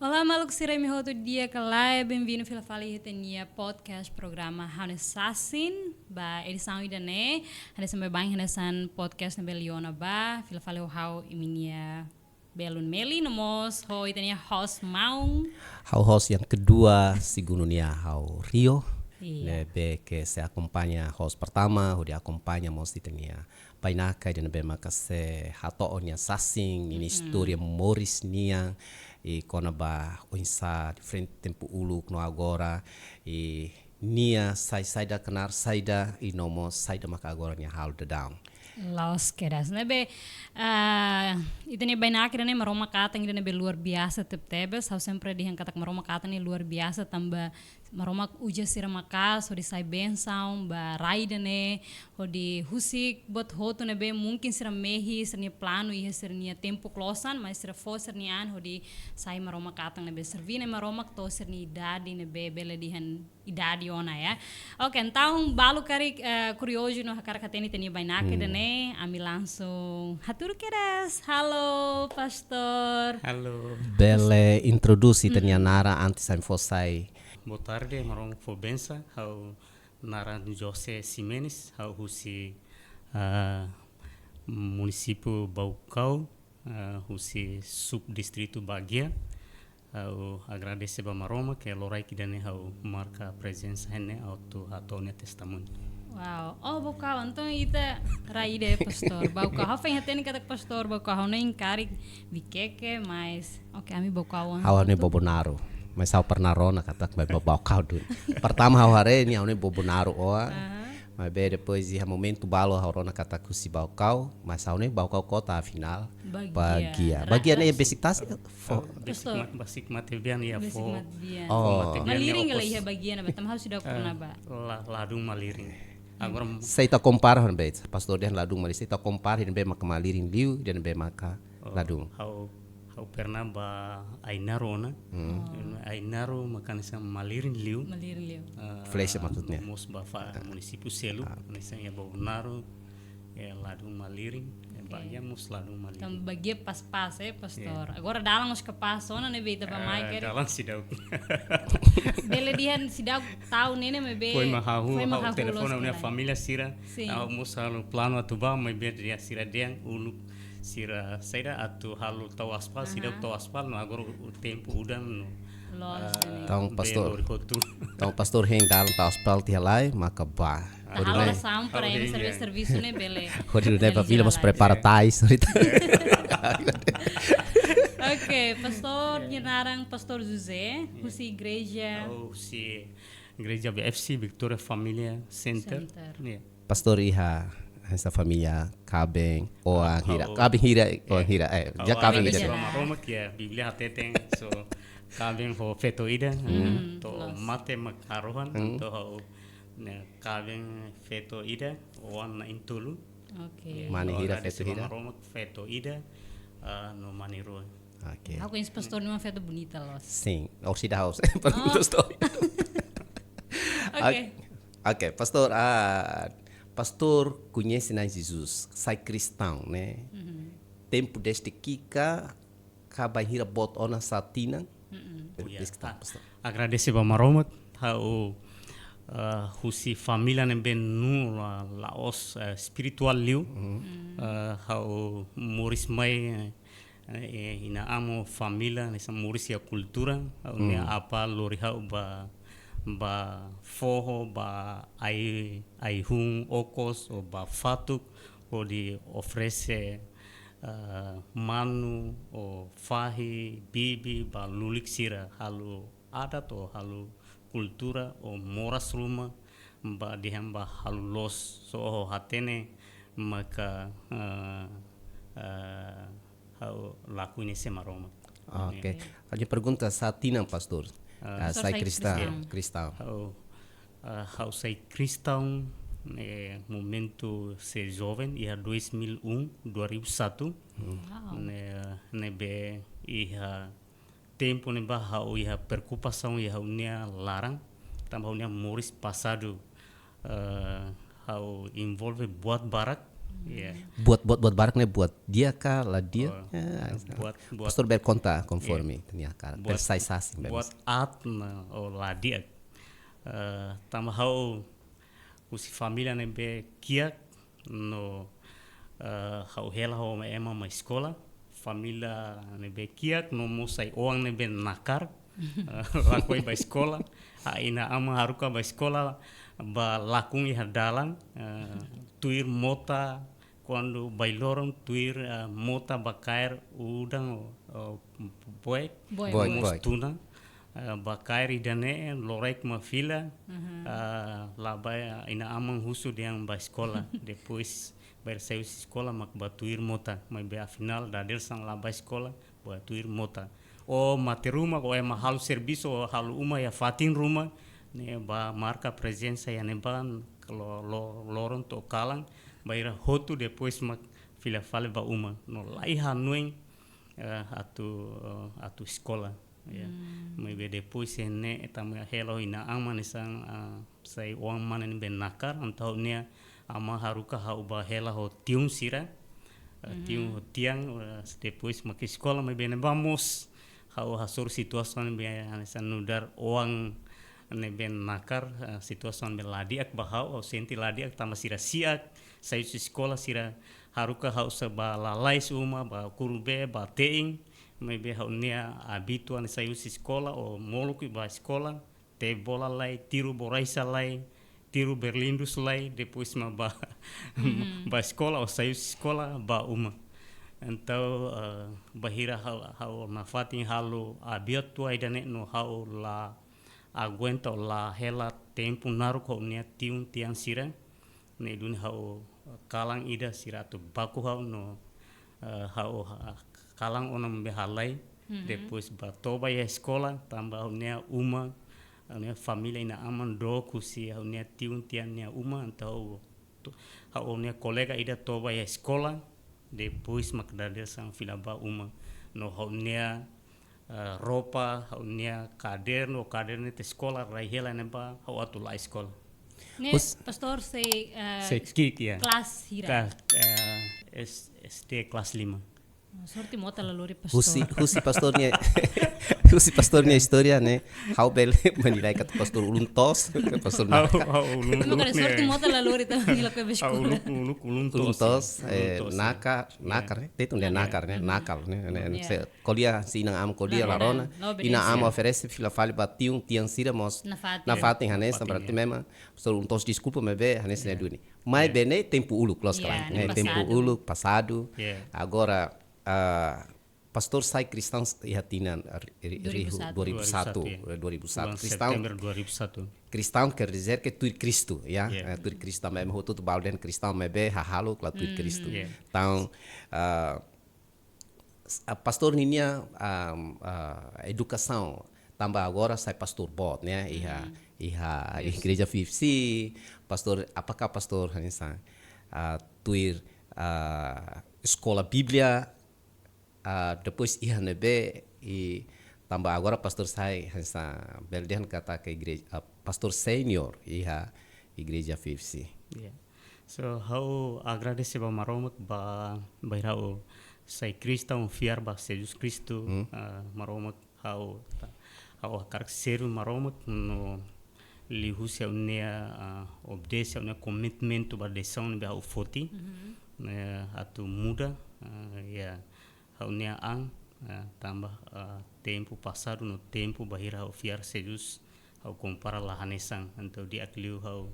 Olá, maluco, serei meu outro dia que lá é bem-vindo pela Fala e Retenia podcast programa Hane Sassin, ba edição ida né, ada sampai bang hanesan podcast na Beliona ba, pela Fala o how iminia Belun Meli nomos ho itania host maung. Hau host yang kedua segununya hau Rio. Iya. Nebe que se acompaña host pertama, dia acompaña mos itania painaka dan nebe maka se hato onya sasing ini história Morris nia e kona ba oinsa frente tempo ulu no agora e nia saida kenar saida e nomo saida maka agora nya hal de down. Los keras, nebe itania bainak ne maroma kata ngi nebe luar biasa tebe, sau sempre dihan katak maroma kata ni luar biasa tamba maroma uja sira maka so di sai benção ba raida ne ho di husik bot hoto nebe mungkin sira mehi sira plano e sira nia tempo closan mas sira fo sira nian ho di sai maroma kata nebe servine maroma to sira ni idade nebe bele dihan idade ona ya. Oke, então balo kari curioso no hakara kateni tenia bainak ne ami langsung hatur keras. Halo pastor. Halo, Bele introdusi tenia nara antes sem fossai. boa tarde, marong Fobensa, hau Nara José Ximenes, hau husi município Baucau, husi subdistrito Bagia. Hau agradece ba maroma que lorai que dane hau marca presença hene auto atone testemunho. Wow. Oh, bukau então ita raide pastor. Bukau ha fen hateni kata pastor bukau nem kari bikeke mas oke ami bukau. Hau ne Bobonaro. Mas hau pernah rona katak vai babau kau dun. Pertama hau hare ni hau ne Bobonaro oa. Mas bem depois de momento balo hau rona katak si bau kau, mas hau ne bau kau kota afinal. Bagia. Bagia ne basic tas. Basic matebian ya Basic fo. matbian. Oh. Maliring gala iya bagian batam harus sudah pernah ba. Ladung maliring. Agora Sei ta compara han bet. Pastor dia ladung mali sei ta compara han be maka malirin liu dan be maka ladung. hau pernah ba Ainarona. Ainaro makan sa malirin liu. Maliring liu. Flecha maksudnya. Mos bafa município Selu, nessa ya Bobonaro, ya ladung maliring, ya bagia mos ladung maliring. Tam bagia pas-pas pastor. Agora dalam os kapasona ne beita ba mai kere. Dalam sidau. Bele dihan sidak tahu nene me be. Foi mahahu, Foi hau telefona minha los família sira, Sim. hau mos halu plano atuba, mai ber dia sira deang ulu sira saida atu halu tau aspal, sida tau aspal, no agora o tempo udan no. Los. Tong pastor. Kotu. Tong pastor heng dalam ta hospital tia lai maka ba. Halo sampra ini serviço ne bele. Quando ne ba vila mos prepara tais. Oke, pastor Nyenarang Pastor José, husi igreja Hau si Igreja BFC Victoria Família Center. Center. Yeah. Pastor iha essa família kabeng oa hira. Kabeng hira oa hira ja kabeng hira. hira. Roma que é Biblia teteng so kabeng ho feto ida to mate makarohan to ho kabeng feto ida wan intulu Oke. Mani hira feto hira. Roma feto ida no maniro. Oke. Aku conheço pastor numa festa bonita, los. Sim, Oxida House. Pergunta story. Oke. Oke, pastor pastor conhece na Jesus, sai cristão, né? Tempo deste kika kabahira bot ona satina. Cristão, pastor. Agradece ba maromat hau husi família nem ben nu laos spiritual liu hau moris mai ina amo família nessa moris ya cultura hau ne apa lori hau ba forro ba ai hum okos o ba fatuk o di oferece manu o fahi bibi ba lulik sira halu adat o halu kultura o moras rumah ba dihamba halu los so hatene maka hau lakunya semaroma. Oke. Kali pergunta satina pastor. Sai cristão, cristão. Hau sai cristão momento ser jovem ia 2001 2001 ne be ia tempo ne ba hau ia preocupação ia unia larang tambah unia moris passado hau envolve buat barak Yeah. Buat barangnya buat dia kah lah dia. buat Pastor berkonta konforme tenia kah. buat Persaisasi buat at na o ladia tambah hau usi família ne be kiak no hau hela ho ma ema ma escola família ne be kiak no mo sai oang ne be nakar lakoi ba escola a ina ama haruka ba escola ba lakung i hadalang tuir mota quando bailorong tuir mota bakair udang boy Boy. tuna bakair idane lorek ma fila labai ina amang husu yang ba escola depois berseu escola mak batuir mota mai be a final dader sang labai escola batuir mota o mate rumah o ema halu serviço o halu uma ya fatin rumah ne ba marca presença ya ne ban kalau lorong to kalang baira hotu depois mak fila fale ba uma no lai hanueng atu escola ya mai be depois ne etama helo ina aman sang sai uang manen ben nakar antau ne ama haruka hau ba hela ho tiung sira tiung tiang depois mak escola mai ben vamos hau hasur situasi be san nudar uang ne ben nakar situasi ben ladiak bahau o senti ladiak tama sira siak sai sekolah sira haruka hau seba lalai suma ba kurube ba teing mai be hau nia habituan sai sekolah o moluk ba sekolah te bola lai tiru boraisa lai tiru berlindus lai depois ma ba ba sekolah o sai sekolah ba uma então bahira hau nafatin halu abiat tu aidane no hau la aguenta la hela tempo naru ko nia tiun tiang sira ne dun hau kalang ida siratu baku hau no hau kalang onam behalai depois batoba ya sekolah tambah nia uma nia família ina aman do kusi hau nia tiun tiang nia uma antau hau nia kolega ida toba ya sekolah depois makdadel sang filaba uma no hau nia ropa hau nia kaderno te sekolah rai hela ne ba hau atu la sekolah Ne pastor sei kik ya kelas hira. SD kelas 5. Sorti mota laluri pastor. Husi pastornya husi pastornya historia ne how bel menilai kata pastor uluntos pastor Mo kare sorti mota laluri ta nila ko beskula. uluntos nakar itu dia nakar ne kolia sinang am kolia larona ina am oferece fila fale batiung tiang sira mos na fatin hanes berarti memang pastor uluntos desculpa me be hanes ne duni mai bene tempo ulu close kala ne tempo ulu passado agora pastor sai cristão ihatinan 2001 cristão Setembro 2001 cristão quer dizer que tu Cristo ya tu cristão mesmo tudo balden cristão me be halo lá tu Cristo então pastor ninya educação tambah agora sai pastor bot né iha igreja 50 pastor apakah pastor hanisa tuir escola bíblia depois ia nebe e tambah agora pastor sai hansa beldian kata ke igreja pastor senior iha igreja 50 so how agradece ba maromak ba bairao sai cristão fiar ba Jesus Cristo maromak how karakter maromak no lihusia unia obedece unia commitment ba decisão ba au foti atu muda ya haunia ang tambah tempo passado no tempo bahira hau fiar Jesus hau compara la hanesang então dia akliu hau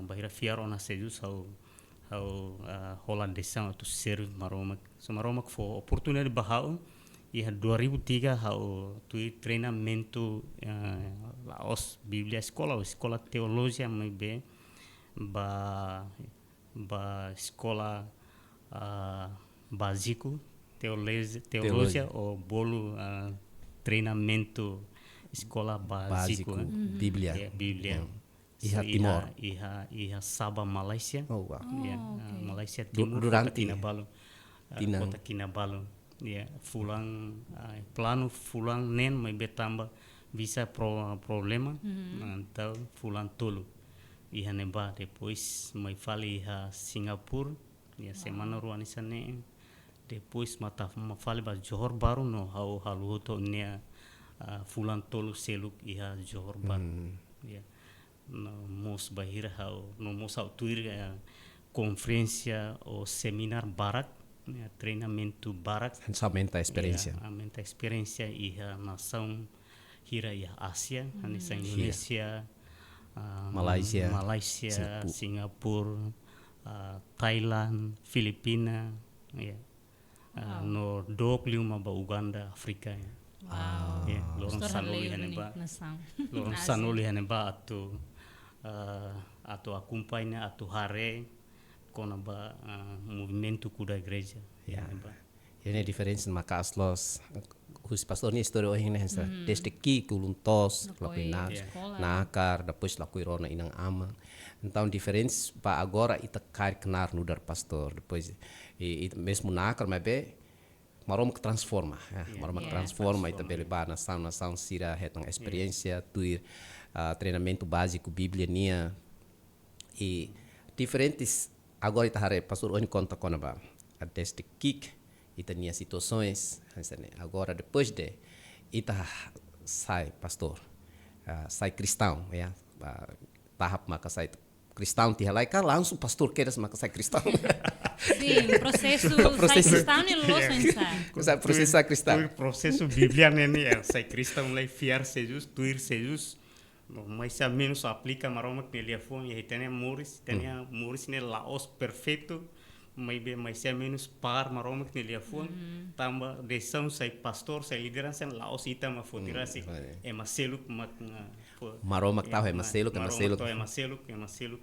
bahira fiar ona Jesus hau holandesan tu serve maromak so maromak for oportunidade bahau ia 2003 hau tu treinamento laos Biblia escola teologia mai be ba escola básico teologia ou bolo treinamento escola básico Bíblia Iha Timor iha Sabah Malaysia Malaysia Timur durante kota Kinabalu fulang plano fulang nen mai betamba bisa problema então fulang tolo iha neba depois mai fali iha Singapura Ya semana ruani sane depois mata fale ba Johor Baru no hau halu to nia fulan tolu seluk iha Johor Baru. Ya. No mos bahira hau no mos hau tuir conferência ou seminar barak, treinamento barak. Aumenta a experiência. Aumenta a experiência e a nação hira e a Ásia, a Indonésia, Malaysia, Singapura, Thailand, Filipina, no Doklima ba Uganda, Afrika. Lorong sanoli haneba. Lorong sanoli haneba atau acompanha atau hare kona ba movimento kuda igreja. Ini diferença na Caslos os pastores história hoje né desde que kuluntos lapui nakar depois lapui rona inang ama então diferença para agora ita kar kenar no dar pastor depois e mesmo nakar mas be marom que transforma marom que transforma ita belebar nação sira hetang experiência tuir treinamento básico bíblia nia e diferentes agora ita hare pastor hoje conta com ba desde que ita nia situações agora depois de ita sai pastor sai cristão tahap maka sai cristão tiha lai kan langsung pastor queres maka sai cristão sim processo sai cristão e loso ensai processo sai cristão processo bíblia nene sai cristão lai fiar sejus tuir sejus mas a menos aplica maroma que ele foi e tem Morris ne laos perfeito mas se menos par maroma que ele foi tamba decisão sai pastor sai liderança laos ita ma fotira se maseluk mak maroma que é maseluk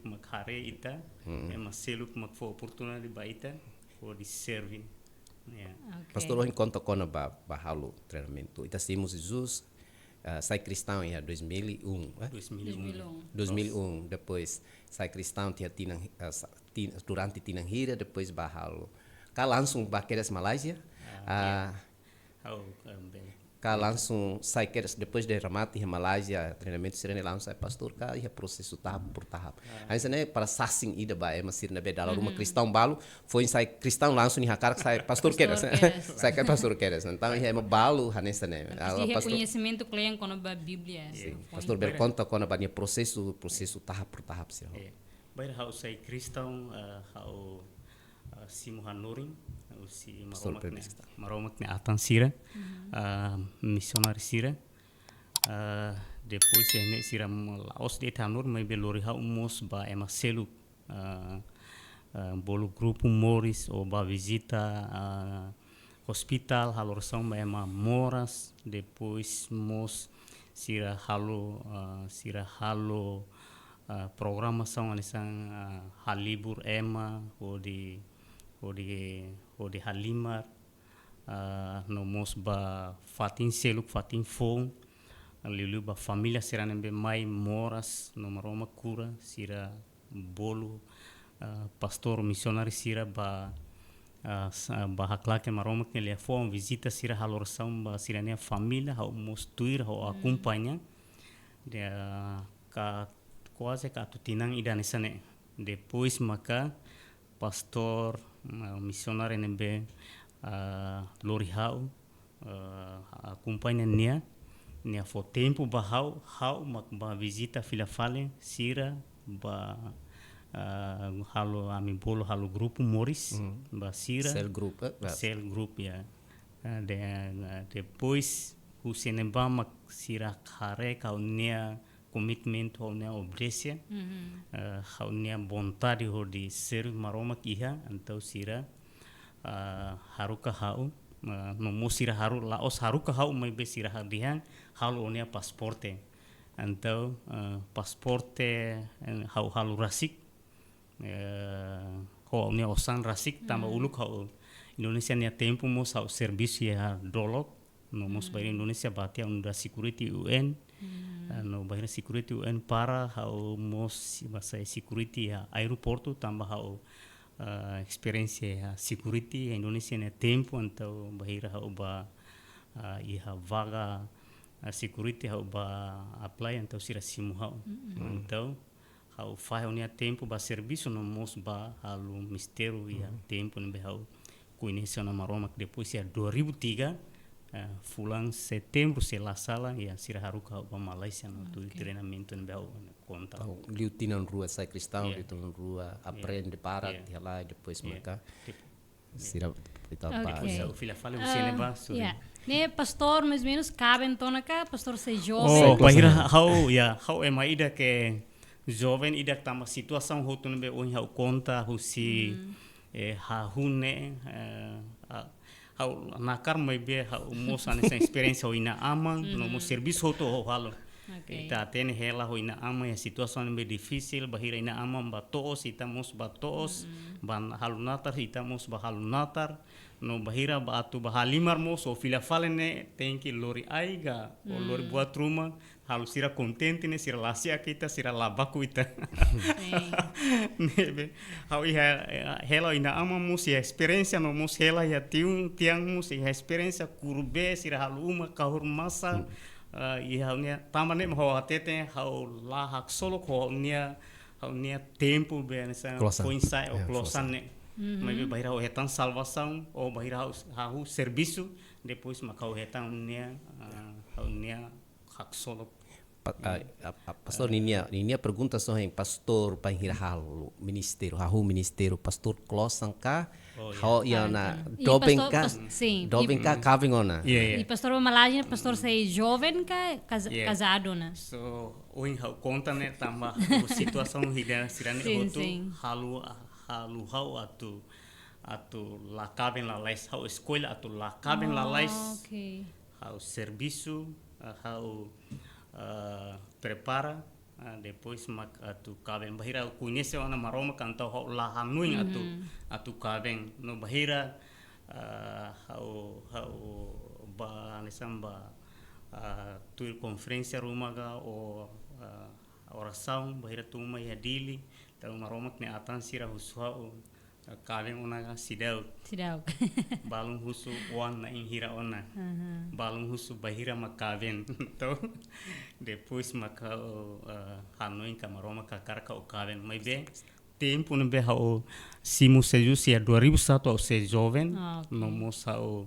mak hare ita maseluk mak fo oportunidade ba ita for de servir pastor hoje conta com ba halu treinamento ita simos Jesus sai cristão em 2001 depois sai cristão tinha durante tinang hira depois bahalo ka langsung bakeres Malaysia ka langsung sai keres depois de ramati Malaysia treinamento serene langsung sai pastor ka ia processo tahap por tahap aí sene para sasing ida ba masir na bedala rumah cristão balo foi sai cristão langsung ni hakar sai pastor keres sai ka pastor keres então ia balo hanesa ne pastor conhecimento klien kono ba Bíblia pastor ber conta kono ba ni processo tahap por tahap sih baik hau sai cristão hau si Muhanuring si maromak ne atan sira missionário sira depois ne sira laos de tanur mai belori hau mos ba ema seluk bolo grupo Morris ou ba visita hospital halorsão ba ema moras depois mos sira halo programação alisang halibur ema ou de halimar no mos ba fatin seluk fatin fong lilu ba família será nembe mai moras no maroma cura sira bolo pastor missionário sira ba haklake maroma que ele foi visita sira halorsão ba sira ne família hau mos tuir hau acompanha de quase que tutinang idanisane depois maka pastor missionário nembe lori hau acompanha nia for tempo ba hau mak ba visita filafale sira ba halo ami bolo halo grupo Morris ba sira cell group ya depois husenemba mak sira khare kaunia commitment honia obresia honia vontade ho di ser maroma kiha antau sira haruka hau no musira haru laos haruka hau mai be sira hadihan halu onia pasporte antau pasporte hau halu rasik ho onia osan rasik tamba uluk hau Indonesia nia tempo mos hau serviço ya dolok no mos bayar Indonesia batia unda security UN no bahira security UN para hau mos bahasa security ya aeroporto tambah hau experiência ya security Indonesia ne tempo antau bahira hau ba iha vaga security hau ba apply antau sira simu hau antau hau faz unia tempo ba serviço no mos ba halu mistério ia tempo ne hau conheceu na Maroma que depois ia 2003 fulan setembro se la sala ia sira haruka ba Malaysia no tu treinamento ne hau conta Liu tinan rua sai cristão, liu tinan rua aprende para dia lá depois mereka sira kita Okay. o filha fala o sene ba Ne pastor mais ou menos cabe então na cá, pastor se jovem. Oh, bahira hau é maida que jovem ida tama situação hotu ne be on hau conta husi ha hune hau nakar mai be hau mosa nessa experiência ina ama no mo serviço hotu ho halo. Ita tene hela ho ina ama ya situação be difícil bahira ina ama ba toos ita mos ba toos ban halunatar ita mos ba halunatar no bahira ba atu ba halimar mos o fila falene tenki lori aiga o lori buat rumah halu sira contente ne sira lasia kita sira labaku ita nebe hau iha hela ina ama mos ya experiência no mos hela ya tiang mos ya experiência kurbe sira halu uma kahur masa iha unia tamane ho atete hau la hak solo ko hau nia tempo be nessa coincide o closan ne mas bahira o retan salvação ou bahira hau serviço depois macau retan hau nia hak solo pastor ninia pergunta só em pastor panghira halu ministério pastor closan ka hau ia na dobeng ka kaving ona E pastor Malagem, pastor sei jovem ka casado na. So oin hau conta ne tamba situação hida sirane hotu halu hau atu la caben la lais hau escola atu la caben la lais hau serviço hau prepara depois atu caben bahira conhece ona Maroma cantau hau la hanuin atu caben no bahira hau ba nesamba tu conferência rumaga o oração bahira tuma ya dili tahu Maroma ne atan sira husua kaveng ona sidau balung husu wan na inhira ona balung husu bahira makaven to depois maka hanoin ka Maroma ka karka o kaven mai be tempo ne be hau simu sejus ya 2001 au se jovem no mosa o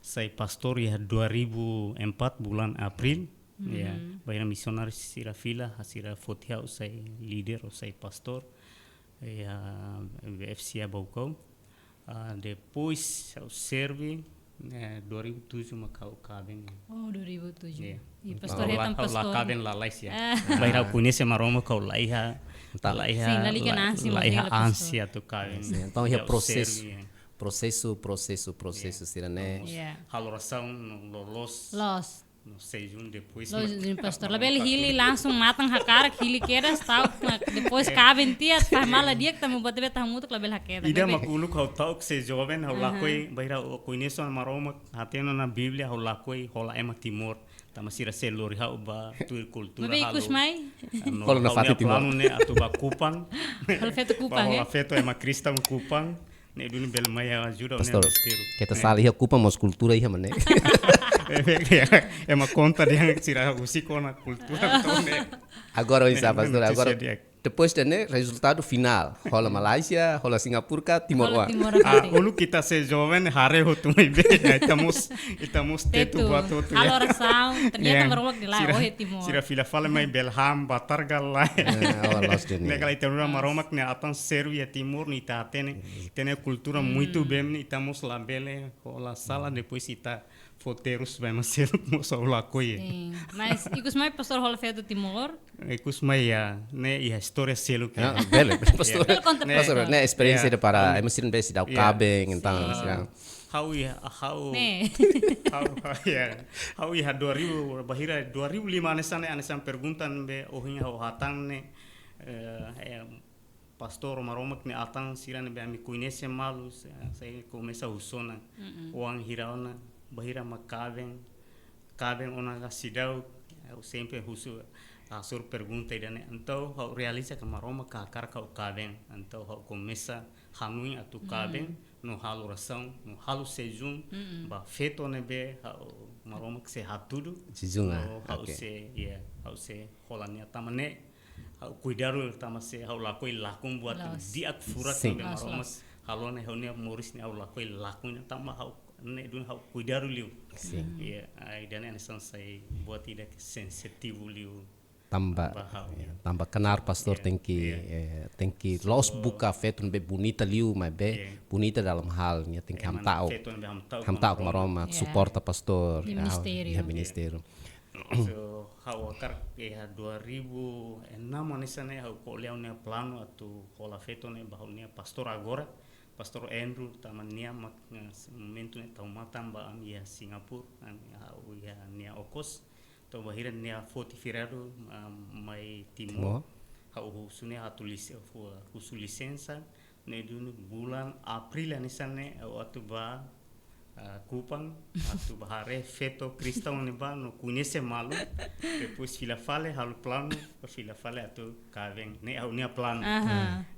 sai pastor ya 2004 bulan April ya bahira misionaris sira fila hasira fotia o sai leader o sai pastor ya VFC Baucau depois eu serve 2007 macau cabem 2007 e pastor é pastor lá cabem lá Malaysia bahira conhece Maroma kau laiha ânsia tu cabem então é processo sirane haloração lolos no sejum depois pastor label hili langsung matang hakara hili quedas tal depois cabem tia faz mala dia que tamu bote beta muito label hakera ida makulu kau tau que se jovem hau lakoi bahira conheço na Maroma hateno na Bíblia hau lakoi hola ema timor tamasira selori hau ba tu cultura hau kusmai hola na fati timor ne atu ba kupang hola feto kupang hola feto ema cristão kupang ne dulu bel maya ajuda pastor kita salah ia kupang mos cultura ia mane é uma conta de tirar o ciclo na cultura agora isso pastor agora depois tem resultado final rola Malaysia rola Singapura Timor ulu kita se jovem hare hotu mai be estamos tetu buat hotu haloração ternyata merolok di lá oh Timor sira fila fala mai belham batargal lá negala iternura maromak ne atan servi a Timor ni ta tem cultura muito bem ni estamos lá bele rola sala depois ita foteiros vai ser moça lá coi mas ikus mai pastor rola feto Timor ikus mai ya ne ia história selo que bele pastor ne experiência de para emosin base da cabeng então how ia 2000 bahira 2005 anesan perguntan be ohinya ho hatan ne pastor Maroma ne atan siran be ami conhece malu sai começa usona uang hiraona bahira makaveng ona sidau eu sempre husu asur pergunta idane então hau realiza que Maroma ka karka o kaveng então hau começa hanui atu kaveng no halu ração no halu sejum ba feto ne be hau Maroma que se hatudu sejum hau se hau se holania tamane hau kuidaru tama se hau lakoi lakung buat Los. diak furat Sim. sampai Los, maromas halone haunia moris ni hau lakoi lakungnya tama hau ne dun hau kuidaru liu. Sim. Iya, dan ane sai buat tidak sensitif liu. Tambah Bahau. tambah kenar pastor tengki los buka fetun be bonita liu mas be bonita dalam halnya tengki ham tahu ham tahu maroma Yeah. suporta pastor Di ministerium. ya ministerium So hau akar ya 2006 anisane hau koleau ne plano atau kola feto ne bahau ne pastor agora pastor Andrew taman nia mak momentu ne tau matam ba am ya Singapura hau ya nia okos to bahira nia 40 firado mai Timor. timor hau husune hatulis husu lisensa ne dun bulan April anisane waktu ba Kupang atu bahare feto kristau ne ba no kunese malu depois fila fale halu plano fila fale atu kaveng ne au nia plano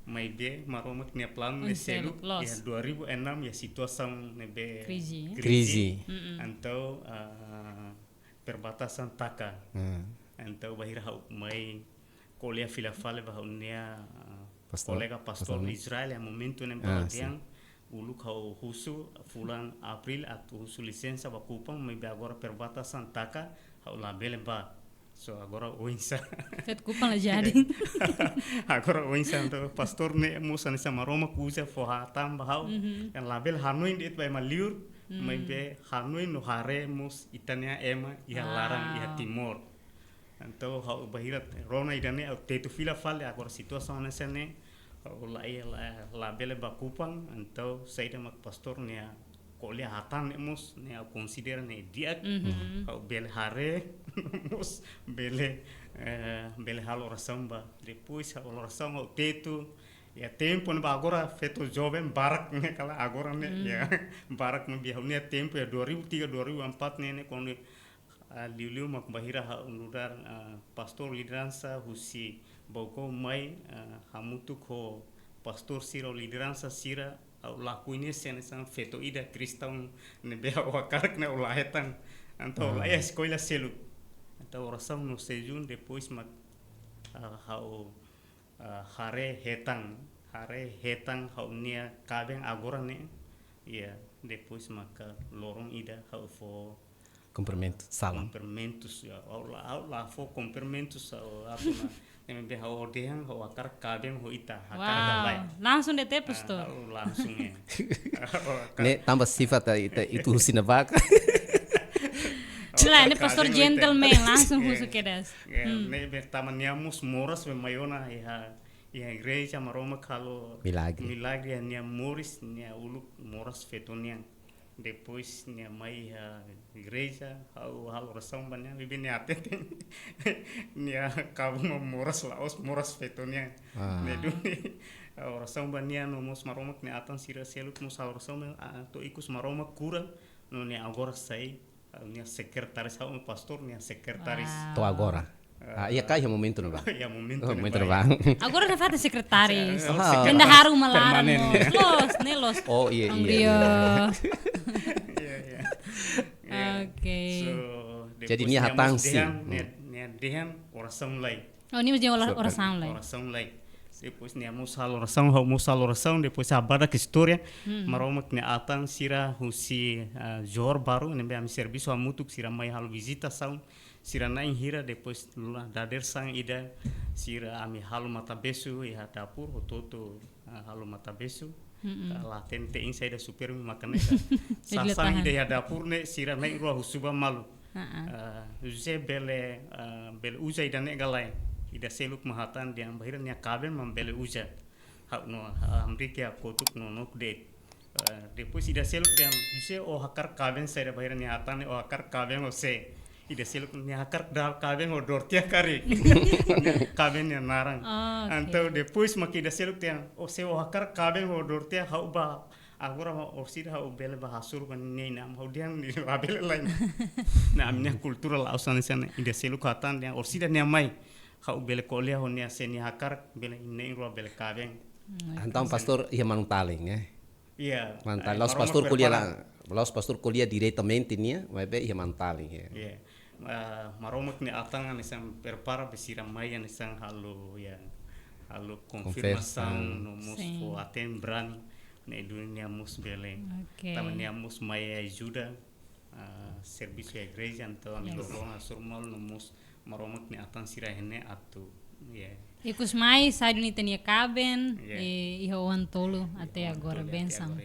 mai be maromat nia plano ne selu ya 2006 ya situação ne be Krisi. antau perbatasan taka antau bahira hau mai kolia fila fale bahau nia kolega pastor Israel yang momentu ne bahau diang uluk hau husu fulan April atau husu lisensa ba Kupang mai be agora perbatasan taka hau labele ba so agora oinsa Fet Kupang lah jadi. agora oinsa antau pastor ne musa nisa maroma kuza fo hatam bahau yang label hanuin dit ba maliur mai be hanuin no hare mus itania ema ia larang ia timor antau hau bahirat rona idane au tetu fila fale agora situação nesene la bele ba Kupang antau saida mak pastor nia kolia hatan mus nia consider ne diak au bele hare mus bele bele halo rasamba depois halo rasamba tetu ya tempo ne agora feto jovem barak ne kala agora ne ya barak me biau ne tempo ya 2003 2004 ne kon liu mak bahira ha unudar pastor lideransa husi boko mai hamutu ko pastor sira lideransa sira au lakuine sen san feto ida kristau ne be wakarak ne ulahetan antau la escola selu antau rasam no sejun depois mak hau hare hetang hau nia kabeng agora ne ya depois maka lorong ida hau fo cumprimento salam cumprimentos ya la fo cumprimentos apa na be hau ordehan hau akar kabeng ho ita akar galai Langsung DT pastor. langsung ya ne tambah sifat itu husina bak Cila ini pastor gentleman langsung husu kedas. ne be tamaniamus moras be mayona ya igreja maroma kalau milagre nia moris nia uluk moras fetonian depois nia mai igreja hal rasam banyak bibi nia atete nia kabu moras laos moras fetonian ne duni rasam banyak no mos maroma nia atan sira seluk mos hal rasam to ikus maroma kura no nia agora sai nia sekretaris hau pastor nia sekretaris to agora iya kah yang momento no bang ya momento no bang Agora na fata sekretaris. Benda haru malaran los. Oh iya. Oke. Jadi nia hatang sih. Nia dehan oração lai. Oh ini mesti oração lai. Oração lai. Depois nia musal oração depois abada que história. Maromak nia atang sira husi jor baru nembe am serviço amutuk sira mai hal visitação. Sira naing hira depois lula dader sang ida sira ami halu mata besu ya dapur hototo halu mata besu la tente ing saida super mi makane sasang ida ya dapur ne sira naing ruah husuba malu ze bele uja ida ne galai ida seluk mahatan diang bahira nya kaben mambele uja hak no amrika kotuk no nok de depois ida seluk diang ze o hakar kaben saida bahira nya hatan o hakar kaben o se ida seluk ni akar dal kabeng o dortia kari kabeng yang narang antau depois mak ida seluk tiang o se o akar kabeng o dortia hau ba agora o sida hau bele ba hasur ban nei nam hau diang ni abel lain na amnya kultural ausan sana ida seluk hatan diang o sida ni mai hau bele kolia ho ni seni akar bele nei ro bele kabeng antam pastor ia manutaling iya mantal los pastor kuliah diretamente nia vai be ia mantaling maromak ni atang nisang prepara besira maya nisang halu konfirmação no mus Sim. fo aten brani ne dunia mus bele Ok. também mus maya ajuda serviço à igreja então a minha surmal no mus maromak ni atang sira hene atu E com os mais, sai do Nitania Caben, Yeah. e o Antolo até agora, benção.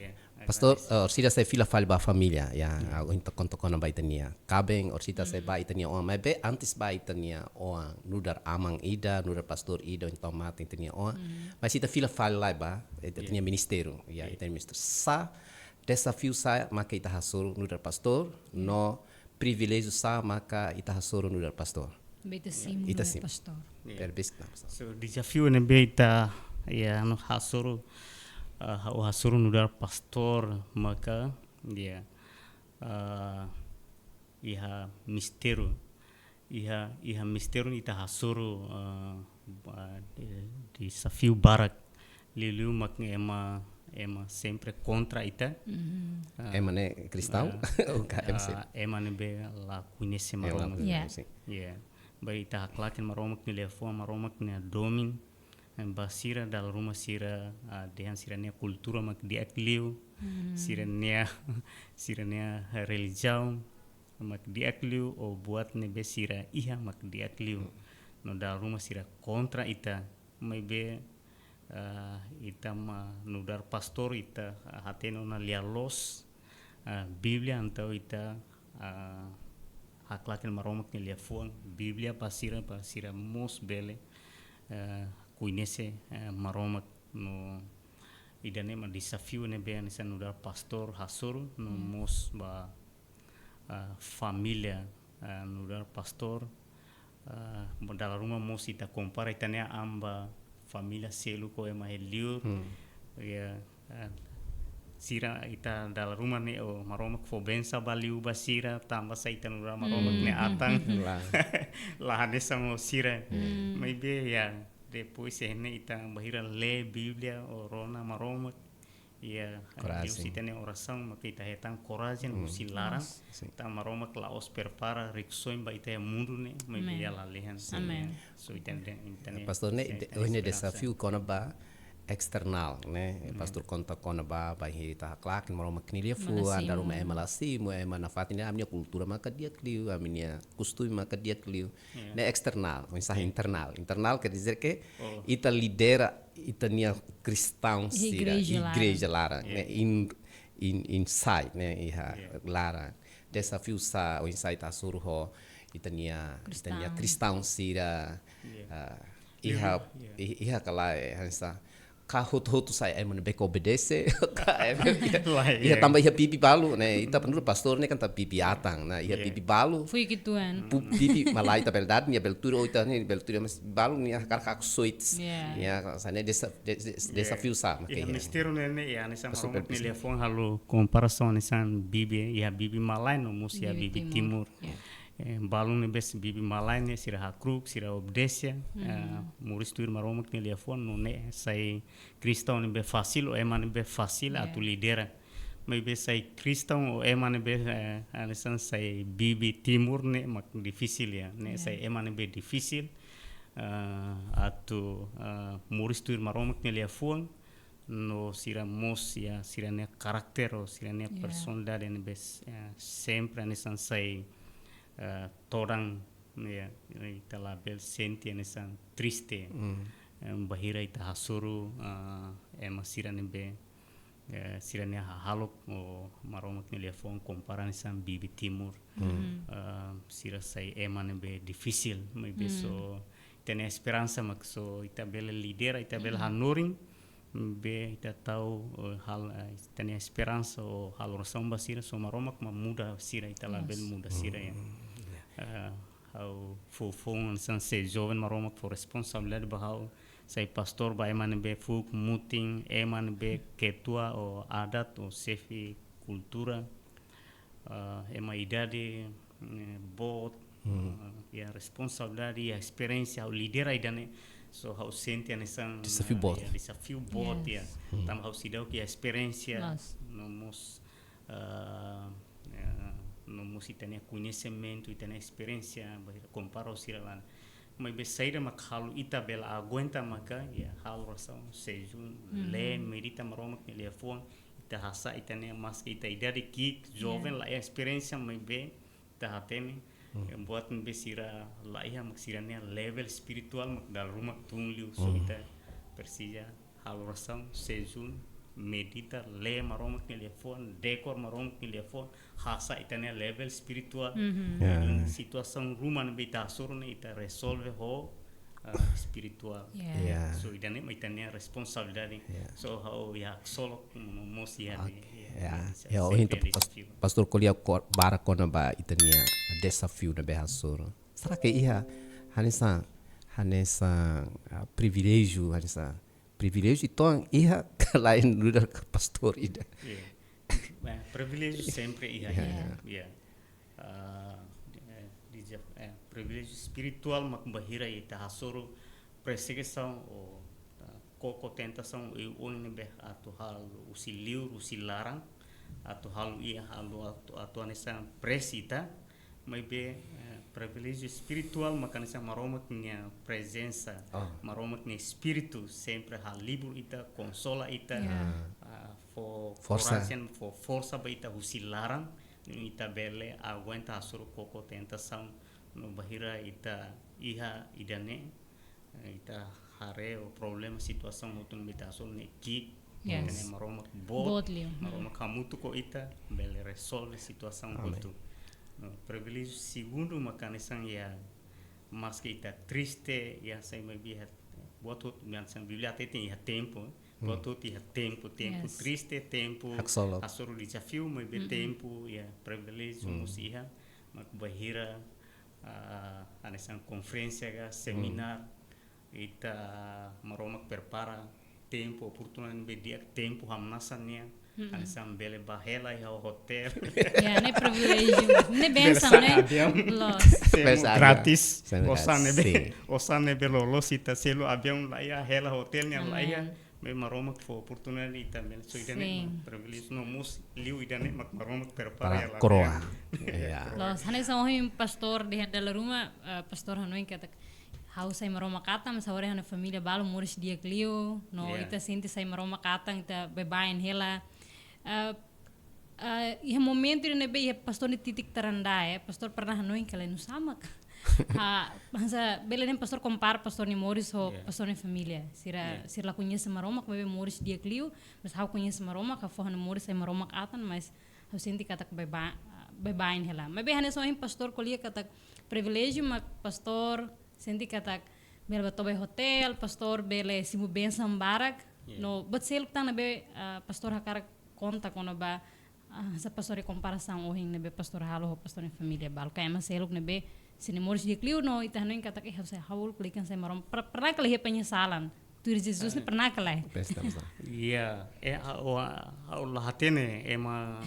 Pastor, orsida se fila fale ba família, ya, untuk konto-kono ba itania. Kabeng orsida se ba itania oang, mas be antes ba itania oang, nudar amang ida, nudar pastor ida, então mata itania oang. Mas ita fila fale lá ba, itania ministério, ya, itania ministério. Sa desafio sa maka ita hasuru nudar pastor, no privilégio sa maka ita hasuru nudar pastor. Beita sim, Ita sim. pastor. Perbis na pastor. So desafio ne beita no hasuru nudar pastor maka iha mistério ita hasuru desafio barak lilu mak ema sempre contra ita Emane cristão? O KMC. ema ne be la conhece maromak Yeah. Baik ita haklakin maromak ni lefo maromak ni domin basira dal rumah sira dehan sirania kultura mak diakliu sirania religião mak diakliu o buat ne be sira iha mak diakliu no dal rumah sira kontra ita mai be ita ma nudar pastor ita hateno na lialos Biblia antau ita haklakin maromak ni lefuang Biblia pasira mos bele conhece maromak no idane ma desafio ne be nisa nudar pastor hasur no mos ba família nudar pastor dalam rumah mos ita compara itane amba família selu ko ema heliur ya sira ita dalam rumah ne o maromak fo bensa baliu basira tambah sa ita nudar maromak ne atang lahane samo sira maybe ya depois hene ita bahira le Biblia o rona maromak ya Deus ita ne oração maka ita hetang coragem usilarang ta maromak laos prepara riksoin ba ita mundo ne maybe ya lalehan so ita ne pastor ne ini desafio kona ba external, né? Pastor conta kona ba hita klak maromak ni lefu anda rumah emalasi mu emana fatina amnia kultura maka dia kliu amnia costume maka dia kliu. Ne external, mensagem internal quer dizer que ita lidera itania cristão igreja lara, né? Inside, né? Iha lara. Desafio sa o inside ta suruh itania cristão sira iha kalai hansa kahut saya emang beko obedece ia tambah ia pipi balu né ita penur pastor né kan ta pipi atang nah ia pipi balu fui kituan pipi malai ta verdade nia beltura oita nia beltura mas balu nia kar soits nia sana desafio sa ya mistério né ya nessa maromak ni lefon halu comparação nessa bibi ya bibi malai no mus ya bibi timur balung ne bes bibi malai ne sira hakruk sira obdesia muris tuir maromak ne lefon no ne sai cristão ne be fácil o eman be fácil atu lidera mai be sai cristão o eman be anisan sai bibi timur ne mak difícil ya ne sai eman be difícil atu muris tuir maromak ne lefon no sira mos ya sira ne karakter o sira ne personalidade ne bes sempre anisan sai torang ya ita label senti nessa triste bahira ita hasuru ema sirane be sirane halok o maromak ni lefon compara nessa bibi timur sira sai ema ne be difícil maybe so tene esperança mak so ita bela lidera ita bela hanuring be ita tahu hal tene esperança o hal oração basira so maromak ma muda sira ita label muda sira ya how fofong san se jovem maromak for responsabilidade bahau sai pastor ba eman be fuk muting eman be ketua o adat o sefi kultura ema idade bot ya responsabilidade ya experiência o lidera idane so how sente anesan desafio bot ya tam how sidau que a experiência no mos mos itania conhecimento, itania experiência, bahira comparo siralan. Mas besaira mak halu ita bela aguenta maka ya halu rasa sejun le medita maromak ni lefuang ita hasa itania mas ita idade kik jovem la experiência mas be ita hatene buat besira la ia mak sirania level spiritual mak dal rumah tungliu so ita persija halu rasa sejun medita le maromak ni lefuang dekor maromak ni lefuang hasa itania level spiritual situação rumah ni ita surne ita resolve ho spiritual so idane itania responsabilidade so how ya solo mos ya então pastor kolia bara kona ba itania desafio na behasur será que ia hanesa privilégio hanesa privilégio então ia lain luda pastor ida privilégio sempre ia privilégio spiritual mak bahira ita hasoro perseguição ou koko tentação e onne atu hal usiliu usilarang atu hal ia halu atu anesa presita mas be privilégio espiritual makanisa maromak nya presença maromak nya espírito sempre hal libur ita consola ita força ba ita usilarang ita bele aguenta hasoro koko tentação no bahira ita iha idane ita hare o problema situação utun bita sol ne ki ne maromak bot maromak kamutu ko ita bele resolve situação utun privilégio segundo makanisan ya mas que ita triste ya sai mai biha boto mensan biblia tete ya tempo boto ti tempo triste tempo asoro desafio mai be tempo ya privilégio musiha mak bahira anesan conferência ga seminar ita maromak prepara tempo oportunidade be dia tempo hamnasannya anesan bele bahela ya hotel ne privilégio ne benção né gratis osane be lolos ita selo avião lá ya hela hotelnya lá ya me maromak fo oportunidade ita bel so idane privilégio no mus liu idane mak maromak prepara ya lá los hanesa ohim pastor de dalam rumah pastor hanoin kata how sai maroma kata mas hore hana família balo moris dia clio no ita sente sai maroma kata ita bebain hela e momento ne be pastor ni titik terendah pastor pernah hanoin kala nu sama Masa bela nem pastor compara pastor ni Morris ou pastor ni família. Sira conhece Maroma, que bebe Morris dia clio, mas how conhece Maroma, que forra no Morris é Maroma atan, mas eu senti que atak beba in hela. Mas bem só em pastor colia que atak privilégio, mas pastor senti que atak bela tobe hotel, pastor bela simu benção barak. No, but sel tá na be pastor hakara conta quando ba sa pastor e comparação o hin na be pastor halo pastor ni família bal. Kaya mas seluk na be sini Morris dia clio no ita hanoin kata que harus haul klikan saya marom pernah kali penyesalan tuir Jesus ni pernah kali iya au lahatene ema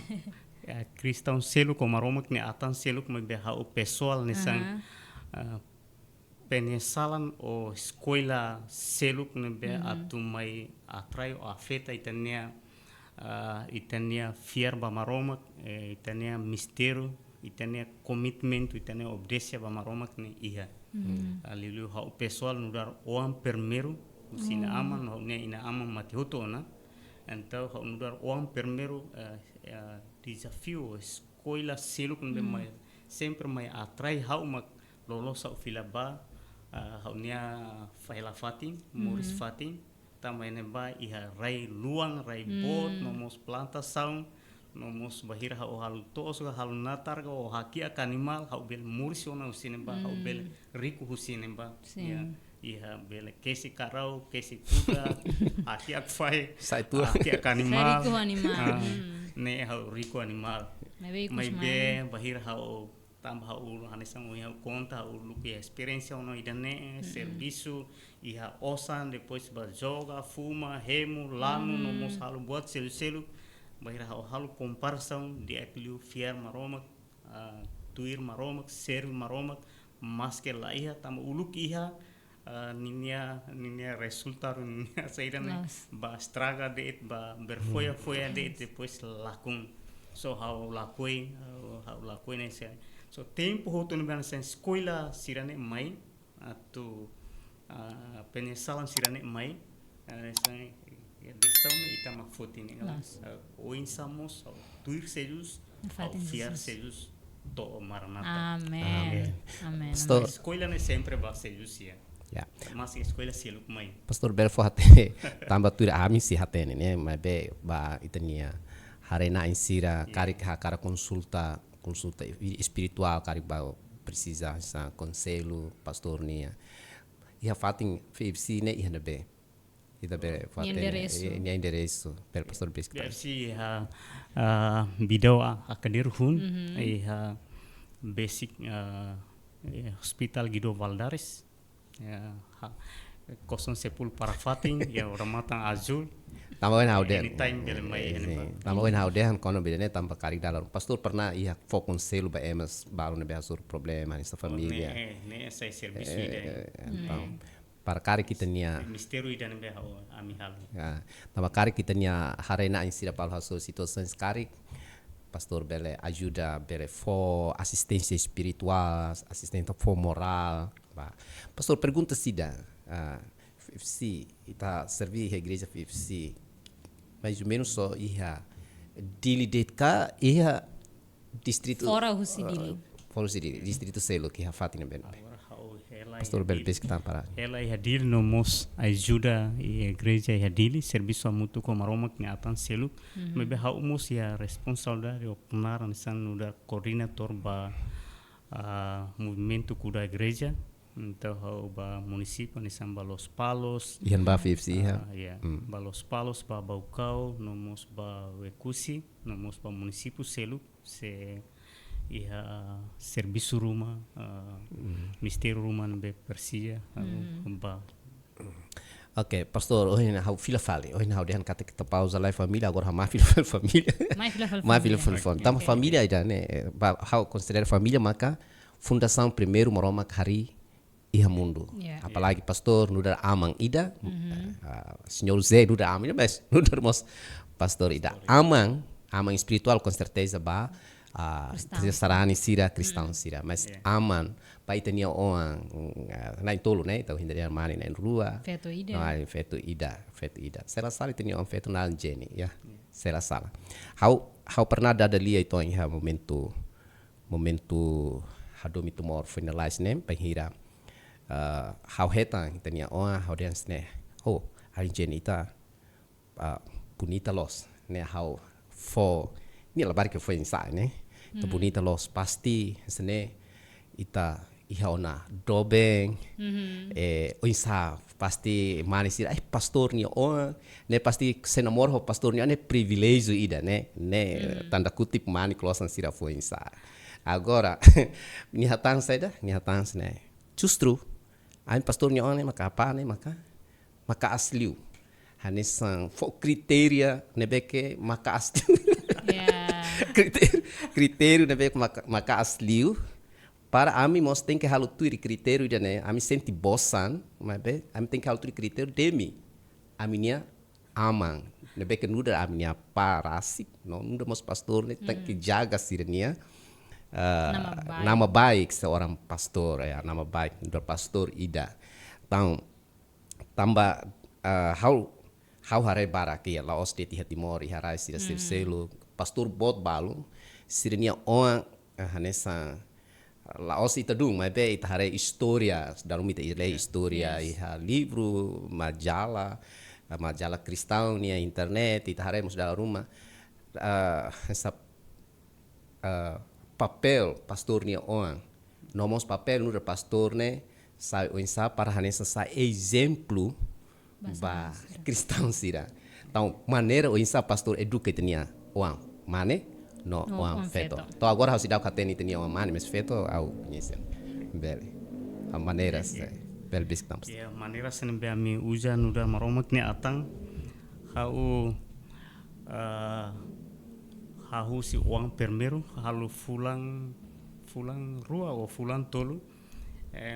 kristão selo com maromak ni atan selo com be hau pessoal ni sang penyesalan o escola selo com be atu mai atrai o afeta itania fiar ba maromak itania mistério itania commitment itania obedência ba maromak ni iha alilu hau pessoal nudar oam primeiro sina aman hau ne ina aman matihoto na então hau nudar oam primeiro desafio escola selo com mai sempre mai atrai hau mak lolos au filaba hau nia faila fatin Morris fatin tamai ne ba iha rai luang rai bot nomos plantação nomos bahira hau halu tos ga halu natar ga o hakia animal hau bel mursiona usinemba hau bel riku husinemba ya iha bel kesi karau kesi kuda hakia fai hakia animal riku animal ne hau riku animal mai be bahira hau tambah hau hanesang hau conta hau luki experiência ono idane serviço iha osan depois ba joga fuma hemu lanu nomos halu buat selu-selu bahira hal comparação de aquilo fiar maromak tuir maromak serve maromak mas que lá ia tam uluk ia ninia resultado ninia saída né ba estraga de ba berfoia de depois lacum so how lakuin esse so tempo hotu no ban sen escola sirane mai atu penyesalan sirane mai sen lição ita mafuti ni o insamos ao tuir sejus ao fiar sejus to maranata. Amém. Amém. Pastor, Escola nem sempre vai sejus ya. ya. Mas escola sielu mai. Pastor Belfo hate tambah tuir ami si hatene ne mas be ba itania harena insira karik hakara consulta espiritual karik ba precisa sa conselho pastor nia. Ia fatin FFC ne ia be. Ida be fatin ia endereço per pastor Bisque. FFC video akadir hun basic hospital Guido Valdares. Kosong sepul para fatin ya orang matang azul. Tambah kan haude. Anytime bele mai tambah kan haude han kono bedene tambah karik dalam. Pastor pernah ia fokus selo ba emas baru nebe asur problema nesta família. Ne sai serviço ide. Para karik kita nia. Mistério ide nebe amihal. Ya, tambah karik kita nia harena insira pal haso situação karik. Pastor bele ajuda bele for assistência espiritual, assistência for moral. Pastor pergunta sida, FFC, ita servi a igreja FFC, mais ou menos só ia dilidetka ia distrito Fora o Sidili. Fora o Sidili, distrito Selo que ia fatina bem. Pastor bele pesquisa para. Ela ia dir no mos ajuda a igreja ia dili serviço mútuo com aroma que atan Selo, mas be hau mos ia responsável de openar nisan uda coordenator ba movimento kuda igreja. Então o município nisan ba Los Palos Ian ba FFC ba Los Palos ba Baucau nomos ba Wekusi nomos ba município Selu se ia serviço rumah mistério rumah be Persia ba. Ok, pastor, hoje na fila fale, hoje na dehan kata kita pausa lá família, agora mais fila família. Mais fila família. Tamo família ainda, né? How considerar família maka fundação primeiro moroma hari iha mundo. Apalagi pastor nudar amang ida, senhor Zé nudar amang, mas nudar mos pastor ida amang espiritual com certeza ba sarani sira cristão sira, mas aman pai tenia orang naik tolo né, então hindari mani na rua. Feto ida. Não, feto ida. Será sala tenia feto na Jenny, ya. Será sala. How pernah ada lia itu yang momento hadom itu more finalize nem penghira. How hetang tenia how dance ne. Oh, hari Jenny ita bonita los, né how for ni lebar que foi inside né. Ita bonita los pasti sene ita ihaona dobeng oinsa pasti manisira pastor ni ne pasti senamor ho pastor ni privilégio ida né tanda kutip mani klosan sira foi insa agora ni hatang saida ni hatang né justru ai pastor ni maka apa ne maka asliu hanesan fo kriteria nebeke maka asliu critério nebeke maka asliu para ami mos tem que halu tuiri critério de né ami senti bosan mas be ami tem que halu tuiri critério de mi aminia amang nebe que nuda aminia parasi não nuda mos pastor né tem que jaga sirenia nama baik seorang pastor ya nama baik nuda pastor ida tambah how hare barak ya laos de Timor harai sira selo pastor bot balu sirenia hanesa Laos ita dung, mas be ita hare história, dalam ita ile história, iha livro, majalah cristão, nia internet, ita hare mus dalam rumah, essa papel pastor nia orang, nomos papel nura pastor ne, sai oinsa para hanesa sa exemplo ba cristão sira. Então maneira oinsa pastor educa nia orang, mane? No, feto. Então agora você dá o catene tinha uma mãe, mas feto ao conhecem. Bele. A maneiras bel biscams. Ya, maneiras sen be ami uja nuda maromak ni atang hau si uang permero halu fulang rua o fulang tolu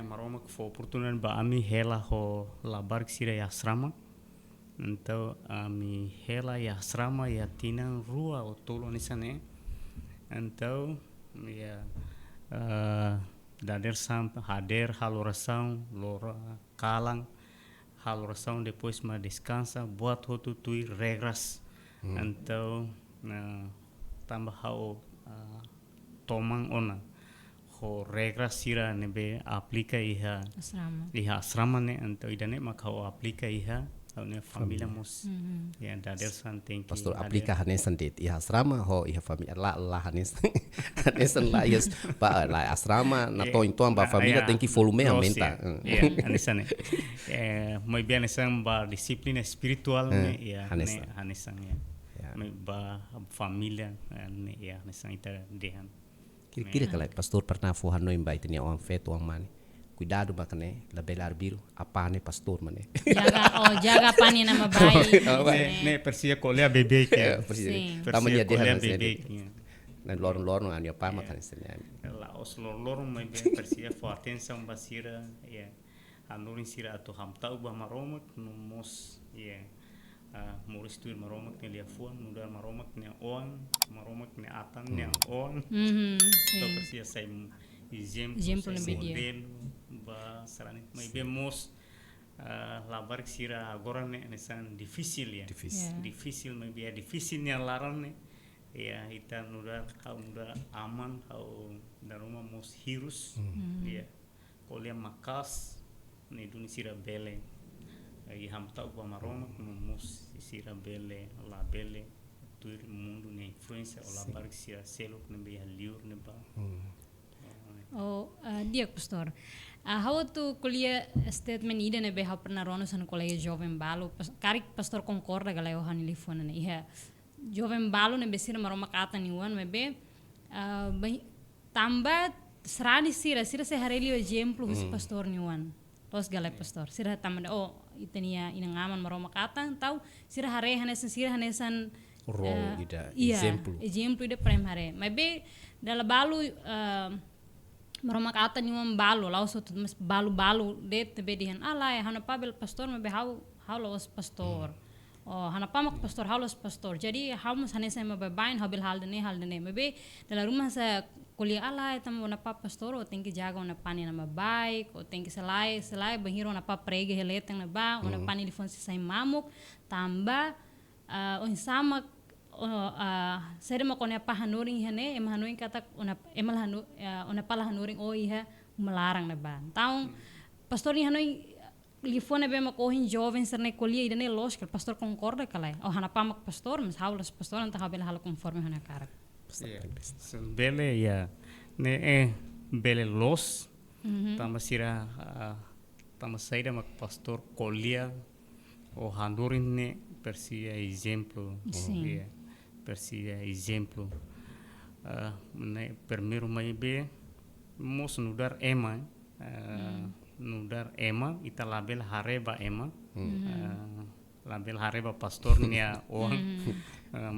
maromak fo oportunidade ba ami hela ho labar sira ya asrama. Então ami hela ya asrama ya tinang rua o tolu ni sane Então, ya dader sam hader haloração lora kalang haloração depois ma descansa buat hotu tui regras. Então, tambah hau tomang ona ho regras sira nebe aplika iha asrama ne então idane mak hau aplika iha hau ne familia mos ya dader san thank you Pastor aplika hanesan dit iha asrama ho iha família la hanesan hanesan la yes ba la asrama na to então ba família tem que volume aumenta. Ya, hanesan mai bem hanesan ba disiplina espiritual ne ya hanesan ya. Mai ba família ne ya hanesan ita dehan. Kira-kira kalau pastor pernah fuhan no imbai tenia orang feto orang mane. Cuidado makane la belar biru apa ne pastor mane. Jaga pani nama baik. Ne persia kolea bebek ya. Tamanya dia harus na lorong ani apa makan istilahnya. La os lorong mai bem persia fo atenção basira ya. Hanurin sira atau hamtau ba maromak no mos ya. Moris tuir maromak ne lia fuan mudar maromak ne oan maromak ne atan ne oan to persia sai exemplo ne bedia ba sarani mai bemos labar sira agora ne nesan difícil ya difícil mai bia difícil ne laran ne ya ita nudar hau nudar aman hau daruma mos hirus ya kolia makas ne duni sira bele i hamta upa maroma como mus sira bele la bele tuir mundo ne influência o la bark sira selo ne be liur ne ba dia pastor how tu kuliah statement ida ne be ha pernah rono san kolega jovem balo karik pastor concorda galai o hani lifona ne iha jovem balo ne be sira maroma kata ni wan me be tambah serani sira se hareli o exemplo hus pastor ni wan tos galai pastor sira tamada itania inang aman maroma katang tau sira hare hanesan exemplo ida prem hare maybe dala balu maroma katang ni balu lau so mas balu de tebe dihan alai hana pabel pastor maybe how los pastor hana pamak pastor how los pastor jadi how mas hanesan mababain how bil haldene maybe dala rumah sa kuliah alai tam na pa pastor o tem que jaga na pani na mabaik o tem que selai bahiro na pa prege heletang na ba o na pani li fonsi sai mamuk tamba o sama sere ma kone pa hanuring hane em hanuring kata ona emal hanu ona pala hanuring o iha melarang na ba taung pastor ni hanuring li fone be ma kohin jovem serne kuliah idane los pastor concorda kalai o hana pa mak pastor mas haulas pastor anta habel hal conforme hana karak bele ya ne bele los tama sira tama saída mak pastor kolia o handurin ne persia exemplo ya persia exemplo ne primeiro mai be mos nudar ema ita label hareba ema label hareba pastor nia o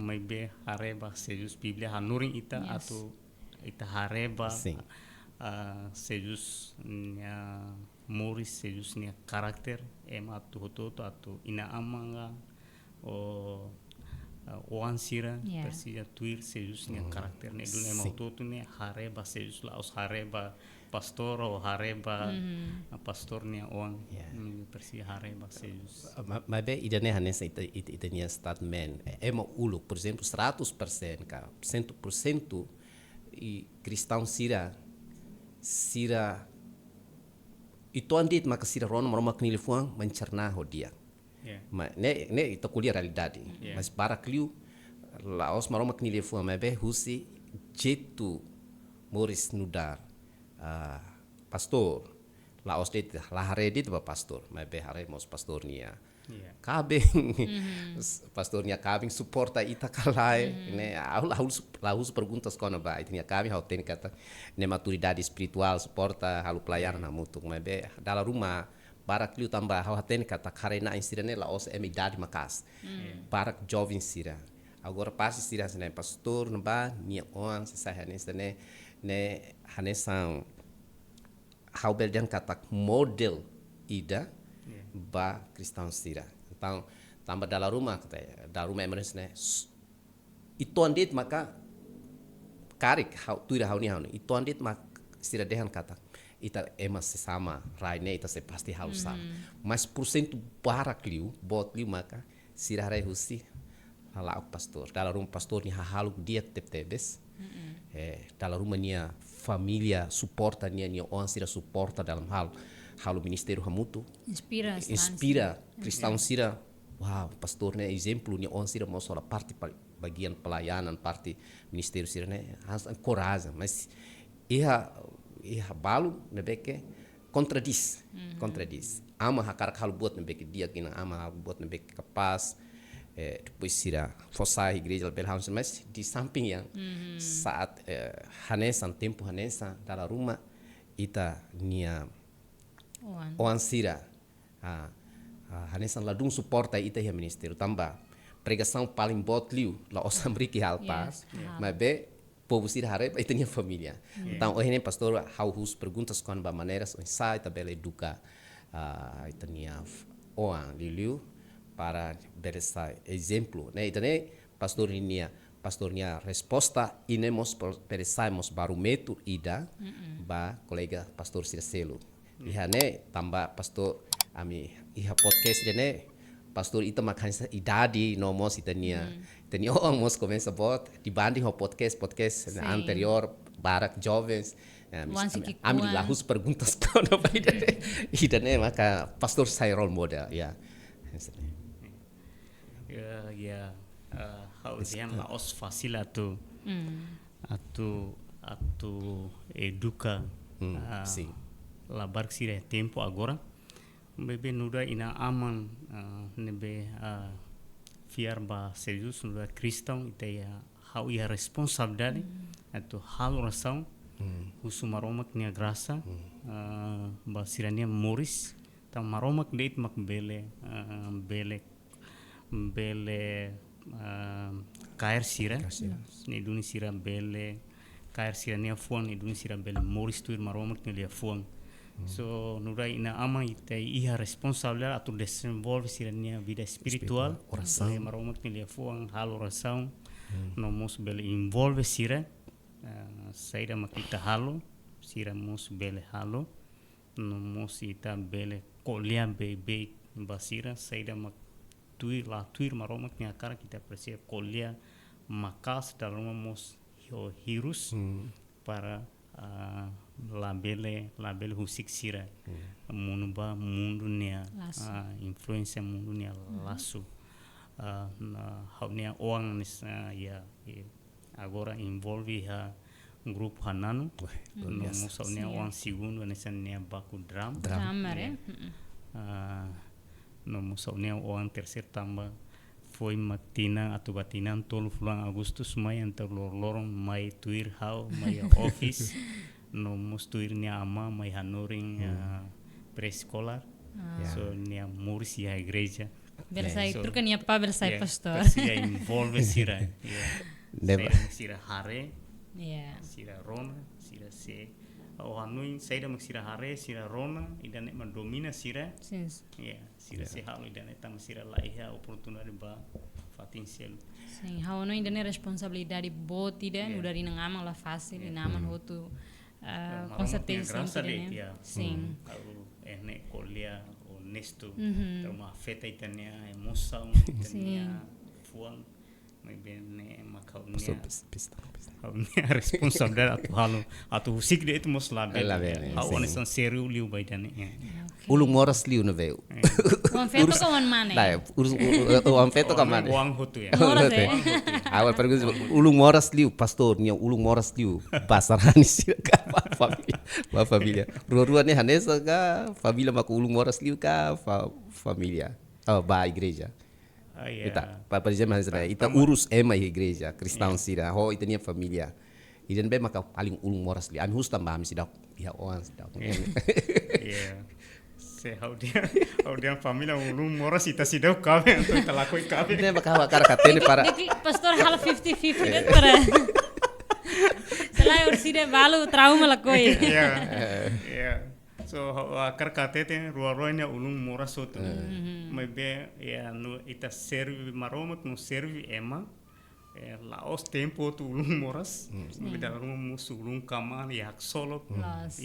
mai be hareba sejus biblia hanurin ita atau ita hareba sejus nia moris sejus nia karakter ema atu hototo atu ina amanga o ansira persia tuir sejus nia karakter ne dunia ema hototo nia hareba sejus laos hareba pastor o hareba pastor nia oang persia hareba sejus mas be idane hanesa itania statement emo ulu por exemplo 100% ka 100% i cristão sira itu andit maka sira rono maroma knili fuang mencerna hodia ma ne ito kuliah realidade mas para kliu laos maroma knili fuang mas be husi jetu moris nudar pastor laos det lahare dit ba pastor mas be hare mos pastor nia kabing pastornya kabing suporta ita kalai ne lahus perguntas kona ba itnya kabing hau ten kata ne maturidade espiritual suporta halu pelayanan mutuk mas be dalam rumah barak liu tambah hau ten kata karena insirane laos idade makas barak jovem sira agora passa sira sene pastor nba nia oang se sai hanesane ne hanesan hau beldan kata model ida ba cristão sira então tambah dalam rumah kata dalam rumah emergency ne itu andit maka karik tuira hau ni itu andit mak istirahat dehan kata ita emas sesama raine ita se pasti hau sama mas porcento barak liu bot liu maka sira rai husi hala pastor dalam rumah pastor ni halu dia tebes dalam rumah nia família suporta nia on sira suporta dalam hal ministério hamutu inspira cristão sira wow pastor ne exemplo nia on sira mostra parte bagian pelayanan parte ministério sira ne coragem mas iha balu nebeke contradiz ama hakar hal buat nebeke dia kina ama buat nebeke kapaz depois sira fossar igreja Belhouse mas di samping yang saat tempo Hanesa dalam rumah ita nia oan sira Hanesa ladung suporta ita ya ministério tambah pregação paling bot liu la osam riki halpas mas be povo sira hare ita nia família então hoje pastor hus perguntas com maneiras sai tabela educa ita nia oan liu para beresai exemplo né então pastornya resposta inemos beresaimos barometro ida ba colega pastor Siracelo ihane tambah pastor ami iha podcast dene pastor ita makan idade nomos itania mos começa bot dibanding ho podcast anterior barak jovens ami lahus perguntas kono idane maka pastor saya role model ya how dia la os fácil atu educa la barksire tempo agora bebe nuda ina aman nebe fiar ba serius nuda cristão ideia how ia responsabilidade atu hal oração usu maromak nia graça ba sirania moris ta maromak deit mak bele kair sira ni duni sira bele kair sira nia fuang ni duni sira bele moris tuir maromak ni lia fuang so nurai ina ama ite iha responsable atu desenvolve sira nia vida espiritual oração maromak ni lia fuang hal oração no mos bele involve sira saida makita halo sira mos bele halo no mos ita bele kolia bebe basira saida mak tuir maromak ni akara kita persia kolia makas dalam mos hirus para label husik sira munuba mundunia influencer mundunia lasu haunia oang nis ya agora involve grupo hanano no musaunia oang segundo nesania baku drama no musaunia oang terceiro tambah foi matina atu batinan tolu fulan agustus mai antar lorong mai tuir hau mai office no mus tuir nia ama mai hanoring preescolar so nia muris ya igreja bersai truca nia pa bersai pastor sia involve sira sira hare sira rona sira se hanuin saida maksira hare sira rona idane mendomina sira sira se halu idane tam sira laiha oportunidade ba fatin sel sim hanuin idane responsabilidade boti dan udah rinang amang la fácil inaman hotu com certeza sim ene kolia honesto terma feta itania emoção itania fuang mai bene makaunia responsabilidade atu husik de itu mos label hau onesan seru liu baidane ulung moras liu na veu wan feto ka wan mane wan feto ka mane wang hotu ya awal pergunta ulung moras liu pastor nya ulung moras liu basarani sira ka família rua ne Hanesa ka família maku ulung moras liu ka família ba igreja ita para exemplo ita urus ema igreja cristão sira ho ita nia família idan be maka paling ulung moras li an husta mbam sidak ya oan sidak se how dia família ulung moras ita sidak kabe untuk ita lakoi kabe ne maka wakar katene para pastor hal 50-50 det para selai urside balu trauma lakoi so akar katete ruaroina ulung moras soto mai be ya no ita serve maromak no serve ema Laos tempo tu ulung moras, beda rumah musuh ulung kaman ya solok, Las.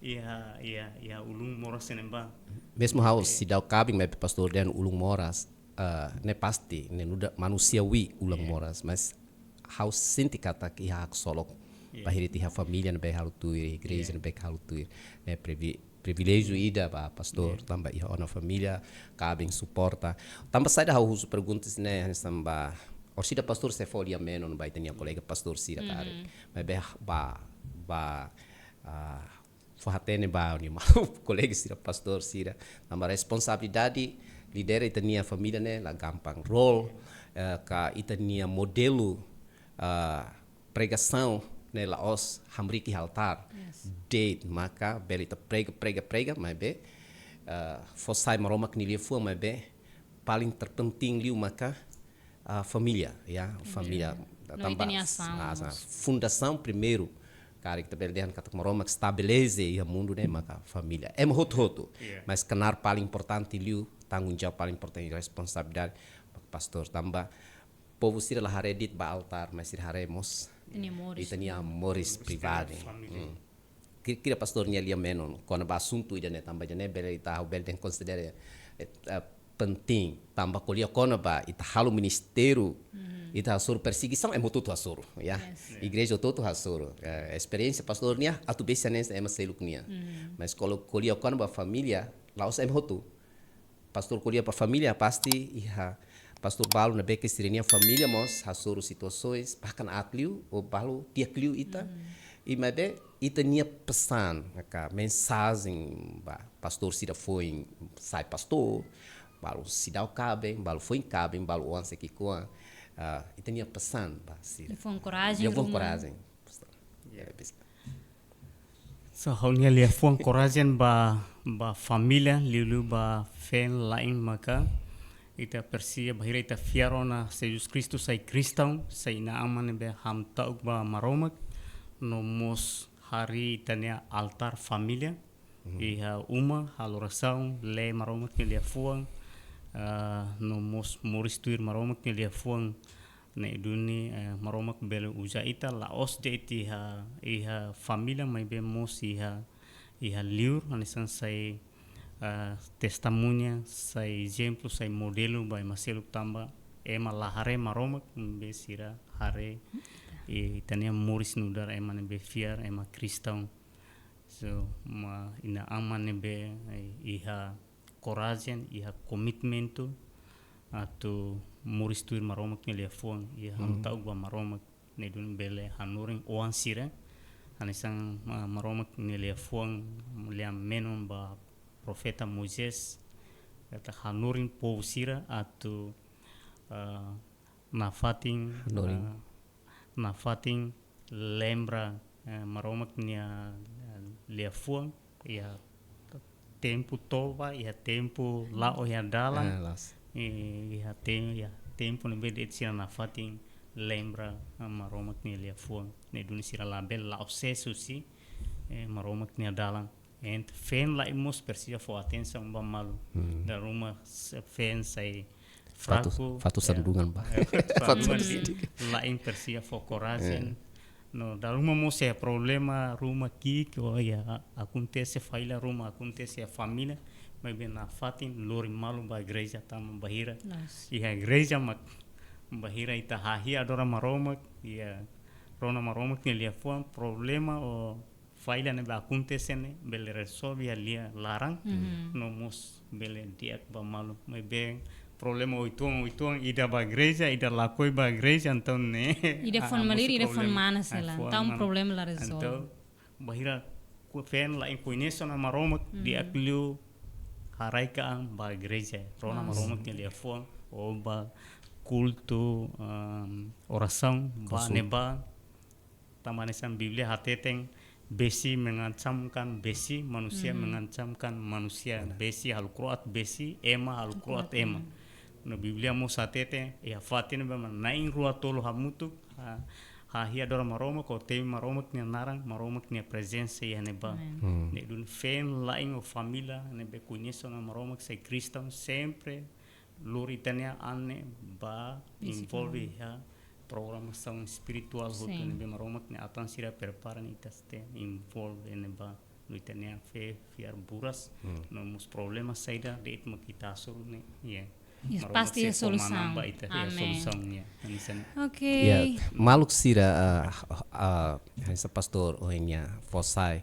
iya ulung moras enemba. Mesmo haus sidau kabing me pastor dan ulung moras, ne pasti ne nuda manusiawi ulang moras, mas haus senti kata ki hak solok, bahiri tiha família ne be halu tuir, igreja ne be halu tuir, ne privilégio ida ba pastor, tamba iha ona família, kabing suporta, tamba sai da haus perguntas ne samba, orsida pastor se folia menon ba tenia colega pastor sira kare, mas be ba forratene ba ni mau colega sira pastor sira, tamba responsabilidade lidera itania família né la gampang role ka itania modelo pregação né la os hamriki altar date maka belita prega mas be fossai maroma que nilia fu mas be paling terpenting liu maka família ya família tambah fundação primeiro cara que tabeldehan kata maroma que estabelece ia mundo né maka família é roto mas canar paling importante liu tanggung jawab paling importante responsabilidade pastor tambah povo sira la haredit ba altar mas sira haremos itania amores privado kira pastornya lia menon quando ba assunto ida ne tambah jane bele ita bel den considera penting tambah kuliah kono ba ita halu ministério ita hasuru perseguição é muito hasuru ya igreja todo hasuru experiência pastornya atu besa nessa é maseluknia mas kalau kuliah kono ba família lá os é muito pastor kuliah para família pasti iha pastor balu na beke sirenia família mos hasuru situações bahkan atliu ou balu dia kliu ita e made ita nia pesan maka mensagem ba pastor sira foi sai pastor balu sidau cabem balu foi cabem balu onse que com ita nia pesan ba sira foi coragem so haunia lia fuang coragem ba família liu ba fen lain maka ita persia bahira ita fiarona se Jesus Cristo sai cristão sai na aman be ham tauk ba maromak no mos hari itania altar família iha uma haloração le maromak ni lia fuang no mos moris tuir maromak ni lia fuang ne duni maromak bele uja ita laos de iha família mai be mos iha liur anisan sai testemunha, sai exemplo, sai modelo, vai maselu tamba, ema lahare maromak besira hare, e tania moris nudar ema nebe fiar, ema kristão, so ma ina ama nebe iha coragem, iha commitmento, atau moris tuir maromak nelia fuang, iha hamtau ba maromak nedun bele hanuring oan sira, anisang maromak nelia fuang liam menon ba profeta Moisés kata hanurin povo sira atau nafating lembra maromak nia lia fuang ya tempo tova ya tempo lao ya dalam ya tempo nebe det sira nafating lembra maromak nia lia fuang ne duni sira label lao sesusi maromak nia dalam and fen la imos persia fo atenção ba malu da rumah fen sai fraco fatu sandungan ba la in persia fo coragem no da rumah mo se problema rumah ki o ya acontece faila rumah acontece a família mas bem na fatin lori malu ba igreja tam bahira e a igreja bahira ita hahi adora maromak ya rona maromak ni lia fo problema o faila ne ba acontecene bele resolve alia larang no mos bele diak ba malu mai bem problema oituang ida ba igreja ida lakoi ba igreja então ne ida fon malir ida fon mana sela então problema la resolve então bahira ku fen la in conheço na maromak diak liu haraika ba igreja rona maromak ne lia fo o ba culto oração ba neba tamanesan biblia hateteng besi mengancamkan besi manusia mengancamkan manusia besi hal kroat besi ema hal kroat ema no biblia mo satete ya fatin be naing rua tolo hamutu ha hia dora maroma ko te maroma ni narang maroma ni presença ya neba ne dun fen laing o família ne be conheço na maroma que é cristão sempre loritania ane ba envolve ya programação espiritual Sim. hoto nebe maromak ne atan sira prepara ni taste involve neba no itania fe fiar buras no mus problemas saida de it makita sur ne yeah. Isso, pasti é solução. Ita Amém. solução yeah. Anisana. Ok. Ya, maluk sira essa pastor ohnya fosai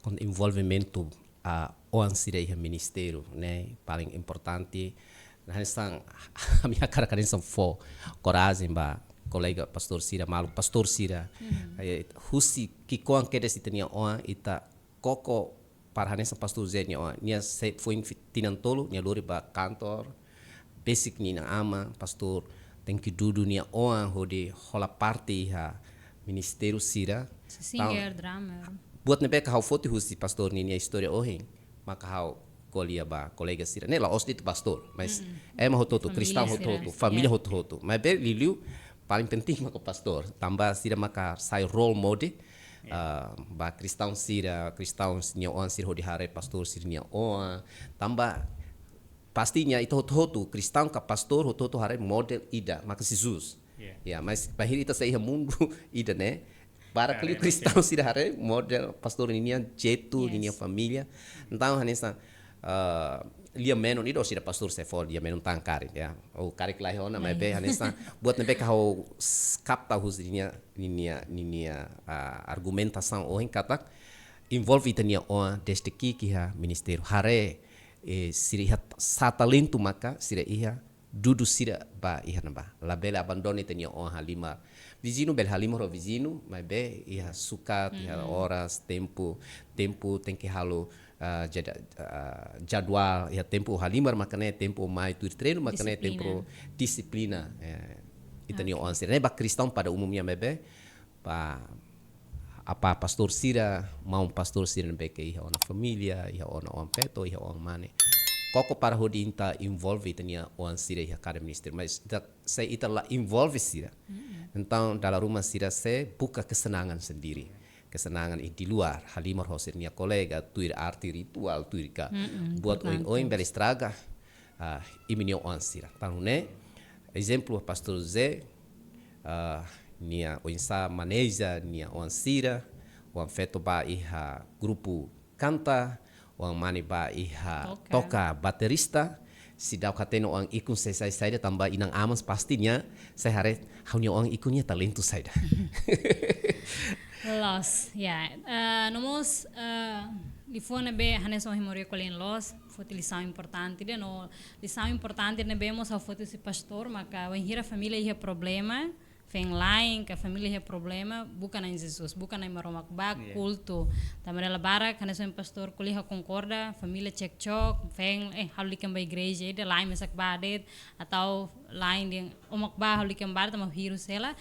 com envolvimento on sira iha ministério, né? Paling importante hansang a minha cara são fo coragem ba colega pastor sira maluk pastor sira husi que com que desse tinha on ita koko para hansang pastor zenya on nia se foi tinantolo nia lori ba kantor basic ni na ama pastor tem que dudu nia oan hode hola parte ha ministério sira Singer, drummer. buat nebe ka hau foto husi pastor ni nia história ohin maka hau kolia ba colega sira nela os dit pastor mas é ma hototo Família cristão sira, hototo família hototo mas be liliu paling penting maka pastor tambah sira maka sai role model ba cristão sira cristão nia oan sira hodi hare pastor sira nia oan tambah pastinya itu hotu cristão ka pastor hotu hare model ida maka Jesus ya mas bahir ita sei mundo ida né para aquele cristão sida hare model pastor ini jeito ini família então hanesa lia menon ido sida pastor se for dia menon tangkar ya o karik lai hona mas be hanesa buat nebe ka ho kapta hus ini argumentação o katak envolve itania o desde que ha ministério hare sira iha sa talento maka sira iha dudu sira ba iha naba labela abandone tenia on halima vizino bel halima ro vizino mas be iha suka iha horas tempo tem que halo jadwal iha tempo halima makane tempo mai tu treino makane tempo disiplina itania on sira ba cristão pada umumnya mebe ba apa pastor sira mau pastor sira beke iha ona família iha ona on peto iha on mane koko para hodinta envolve tenia on sira iha cada ministério mas saya ita la envolve sira então dalam rumah sira saya buka kesenangan sendiri kesenangan di luar halimar hosirnya kolega tuir arti ritual tuir ka buat oing beristraga iminio on sira tanune exemplo pastor Zé nia oinsa maneja nia on sira wan feto ba iha grupo canta wan mani ba iha toca baterista sidau kateno ang ikun sai saida tambah inang amas pastinya saya hare haunya ang ikunnya talento saida Los, nomos li fone be hanes o himoria kolen los foti lição importante de no lição importante ne bemos ao foti se pastor maka wan hira família iha problema Vem lain que a família é problema, bukan em Jesus, bukan em maromak ba culto. Tamarela bara, kana so pastor kuliha concorda, família cekcok, vem halulikan ba igreja, ide lain mesak badet atau lain ding omak ba halulikan bar tama virus ela.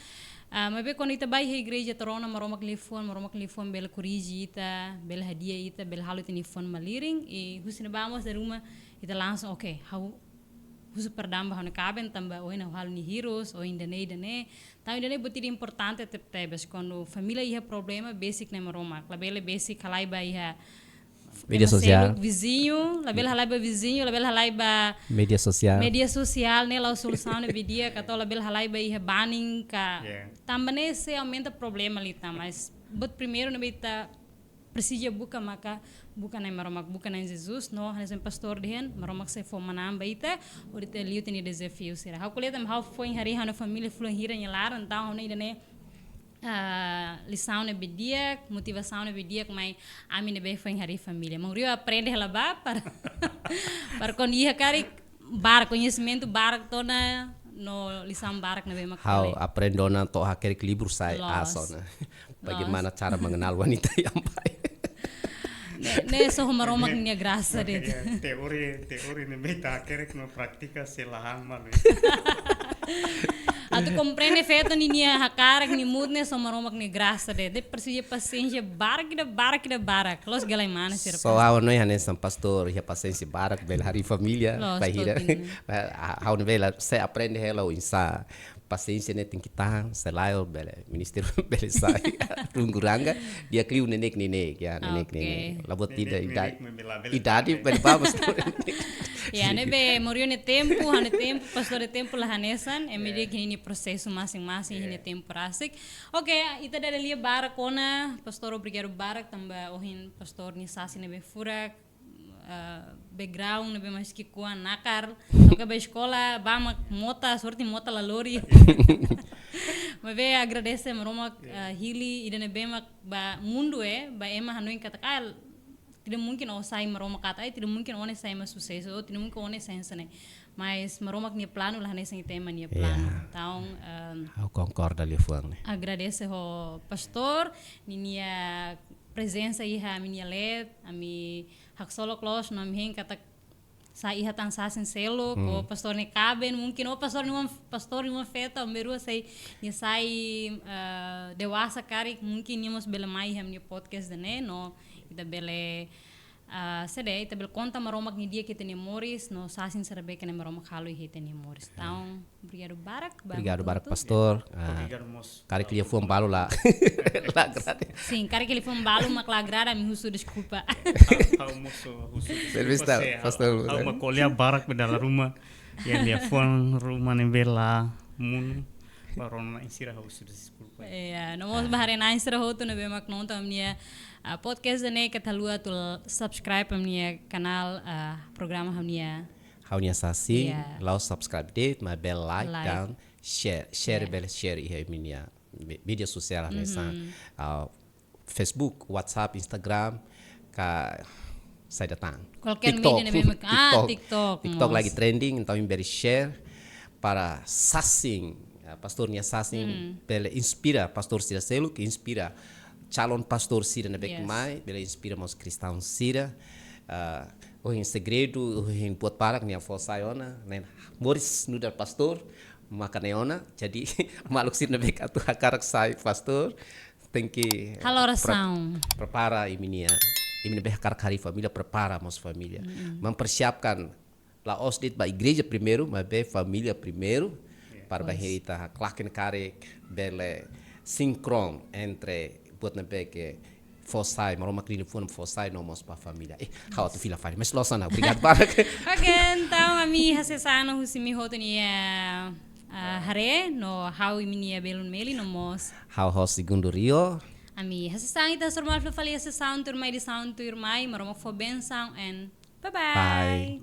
Mas be quando ita vai à igreja torona maromak lifon bela corrigi ita, bela hadia ita, bela halu telefone maliring e husina vamos da ruma ita lançam, ok, how Husu perdamba hone kaben tamba oina hal ni heroes o indane tá indane botiri importante tebes quando família ia problema basic nem maroma labele basic halai ba ia media social vizinho labele halai ba vizinho labele halai ba media social né lá solução ne vidia kato labele halai ba ia banning ka tambane se aumenta problema ali tá mas bot primeiro ne bita precisa buka nem maromak buka nem Jesus no hanes pastor dihen maromak se fo manam baita orite liu teni desafio sira ha koletam ha foi hari hana família fluan hira nyalar então ne idane lição ne bedia motivação ne bedia mai ami ne be foi hari família maurio aprende ela ba para quando ia cari bar conhecimento bar tona no lição barak na be mak how aprendona to hakere libro sai asona bagaimana cara mengenal wanita yang baik ne so maromak nia graça de teori ne meta kerek no praktika selahan malu atu compreende feito ni nia hakarak ni mudne so maromak nia graça de precisa paciência barak los galai mana sir so how no hane sam pastor ia paciência barak bel hari família bahira how no vela se aprende hello insa paciência ne tem que estar selaio bele ministério bele sai tunguranga dia kriu nenek ya nenek labot tidak idade bele vamos Ya, nebe morio ne tempo, pastor de tempo lah hanesan, dia kini prosesso masing-masing ini tempo rasik. Oke, ita dari lia barak kona, pastor obrigado barak tambah ohin pastor ni sasi nebe furak, background nebe mas kikuan nakar, oke ba escola, ba mota, sorti mota la lori. Mabe agradece maroma hili ida nebe ba mundo ba ema hanoin katakal. Tidak mungkin sai maroma kata tidak mungkin one sai mas sucesso tidak mungkin one sai sene mas maromak ni plano lah nesse tema ni plano então eu concordo ali fuang agradeço ao pastor minha presença aí a minha led a mi hak solo close no mi kata sa iha tan sa sincero o pastor ni caben mungkin o pastor ni uma feta o meru sai ni sai dewasa kari mungkin ni mos bela mai ham ni podcast dene no ita bele sede ita bele conta maromak ni dia kita ni Morris no sasin serbe kene maromak halu hite ni Morris taung obrigado barak pastor kari que foi balo lá sim kari que foi balo mak lagrada mi husu desculpa servista pastor uma colher barak dalam rumah yang dia phone rumah ni bela mun barona insira husu desculpa no mos bahare na insira hotu no be mak nonta amnia podcast ne katalua tul subscribe amnia kanal programa hamnia haunia sasi lau subscribe date my bell like down share bell share ihe minia media sosial nessa Facebook WhatsApp Instagram ka saya datang TikTok lagi trending então beri share para sassing pastornya sassing bele inspira pastor Sira Selu que inspira calon pastor Sira na bek mai bele inspira mos cristão Sira o em segredo o em buat parak nia fosaiona nen Morris nudar pastor makaneona jadi maluk Sira na bek atu hakarak sai pastor tem que prepara iminia imini bek hakar família prepara mos família mempersiapkan la osdit ba igreja primeiro mas be família primeiro para bahirita klaken karek bele sinkron entre buat nabe que fosai maroma klini fun fosai nomos pa família how to feel afari mas losana obrigado barak então a mi hasesano husimi hotoni hare no how iminia belun meli nomos how segundo rio ami hasesang ita surmal fali hasesang tur mai di sound tur mai maroma fo bensang and bye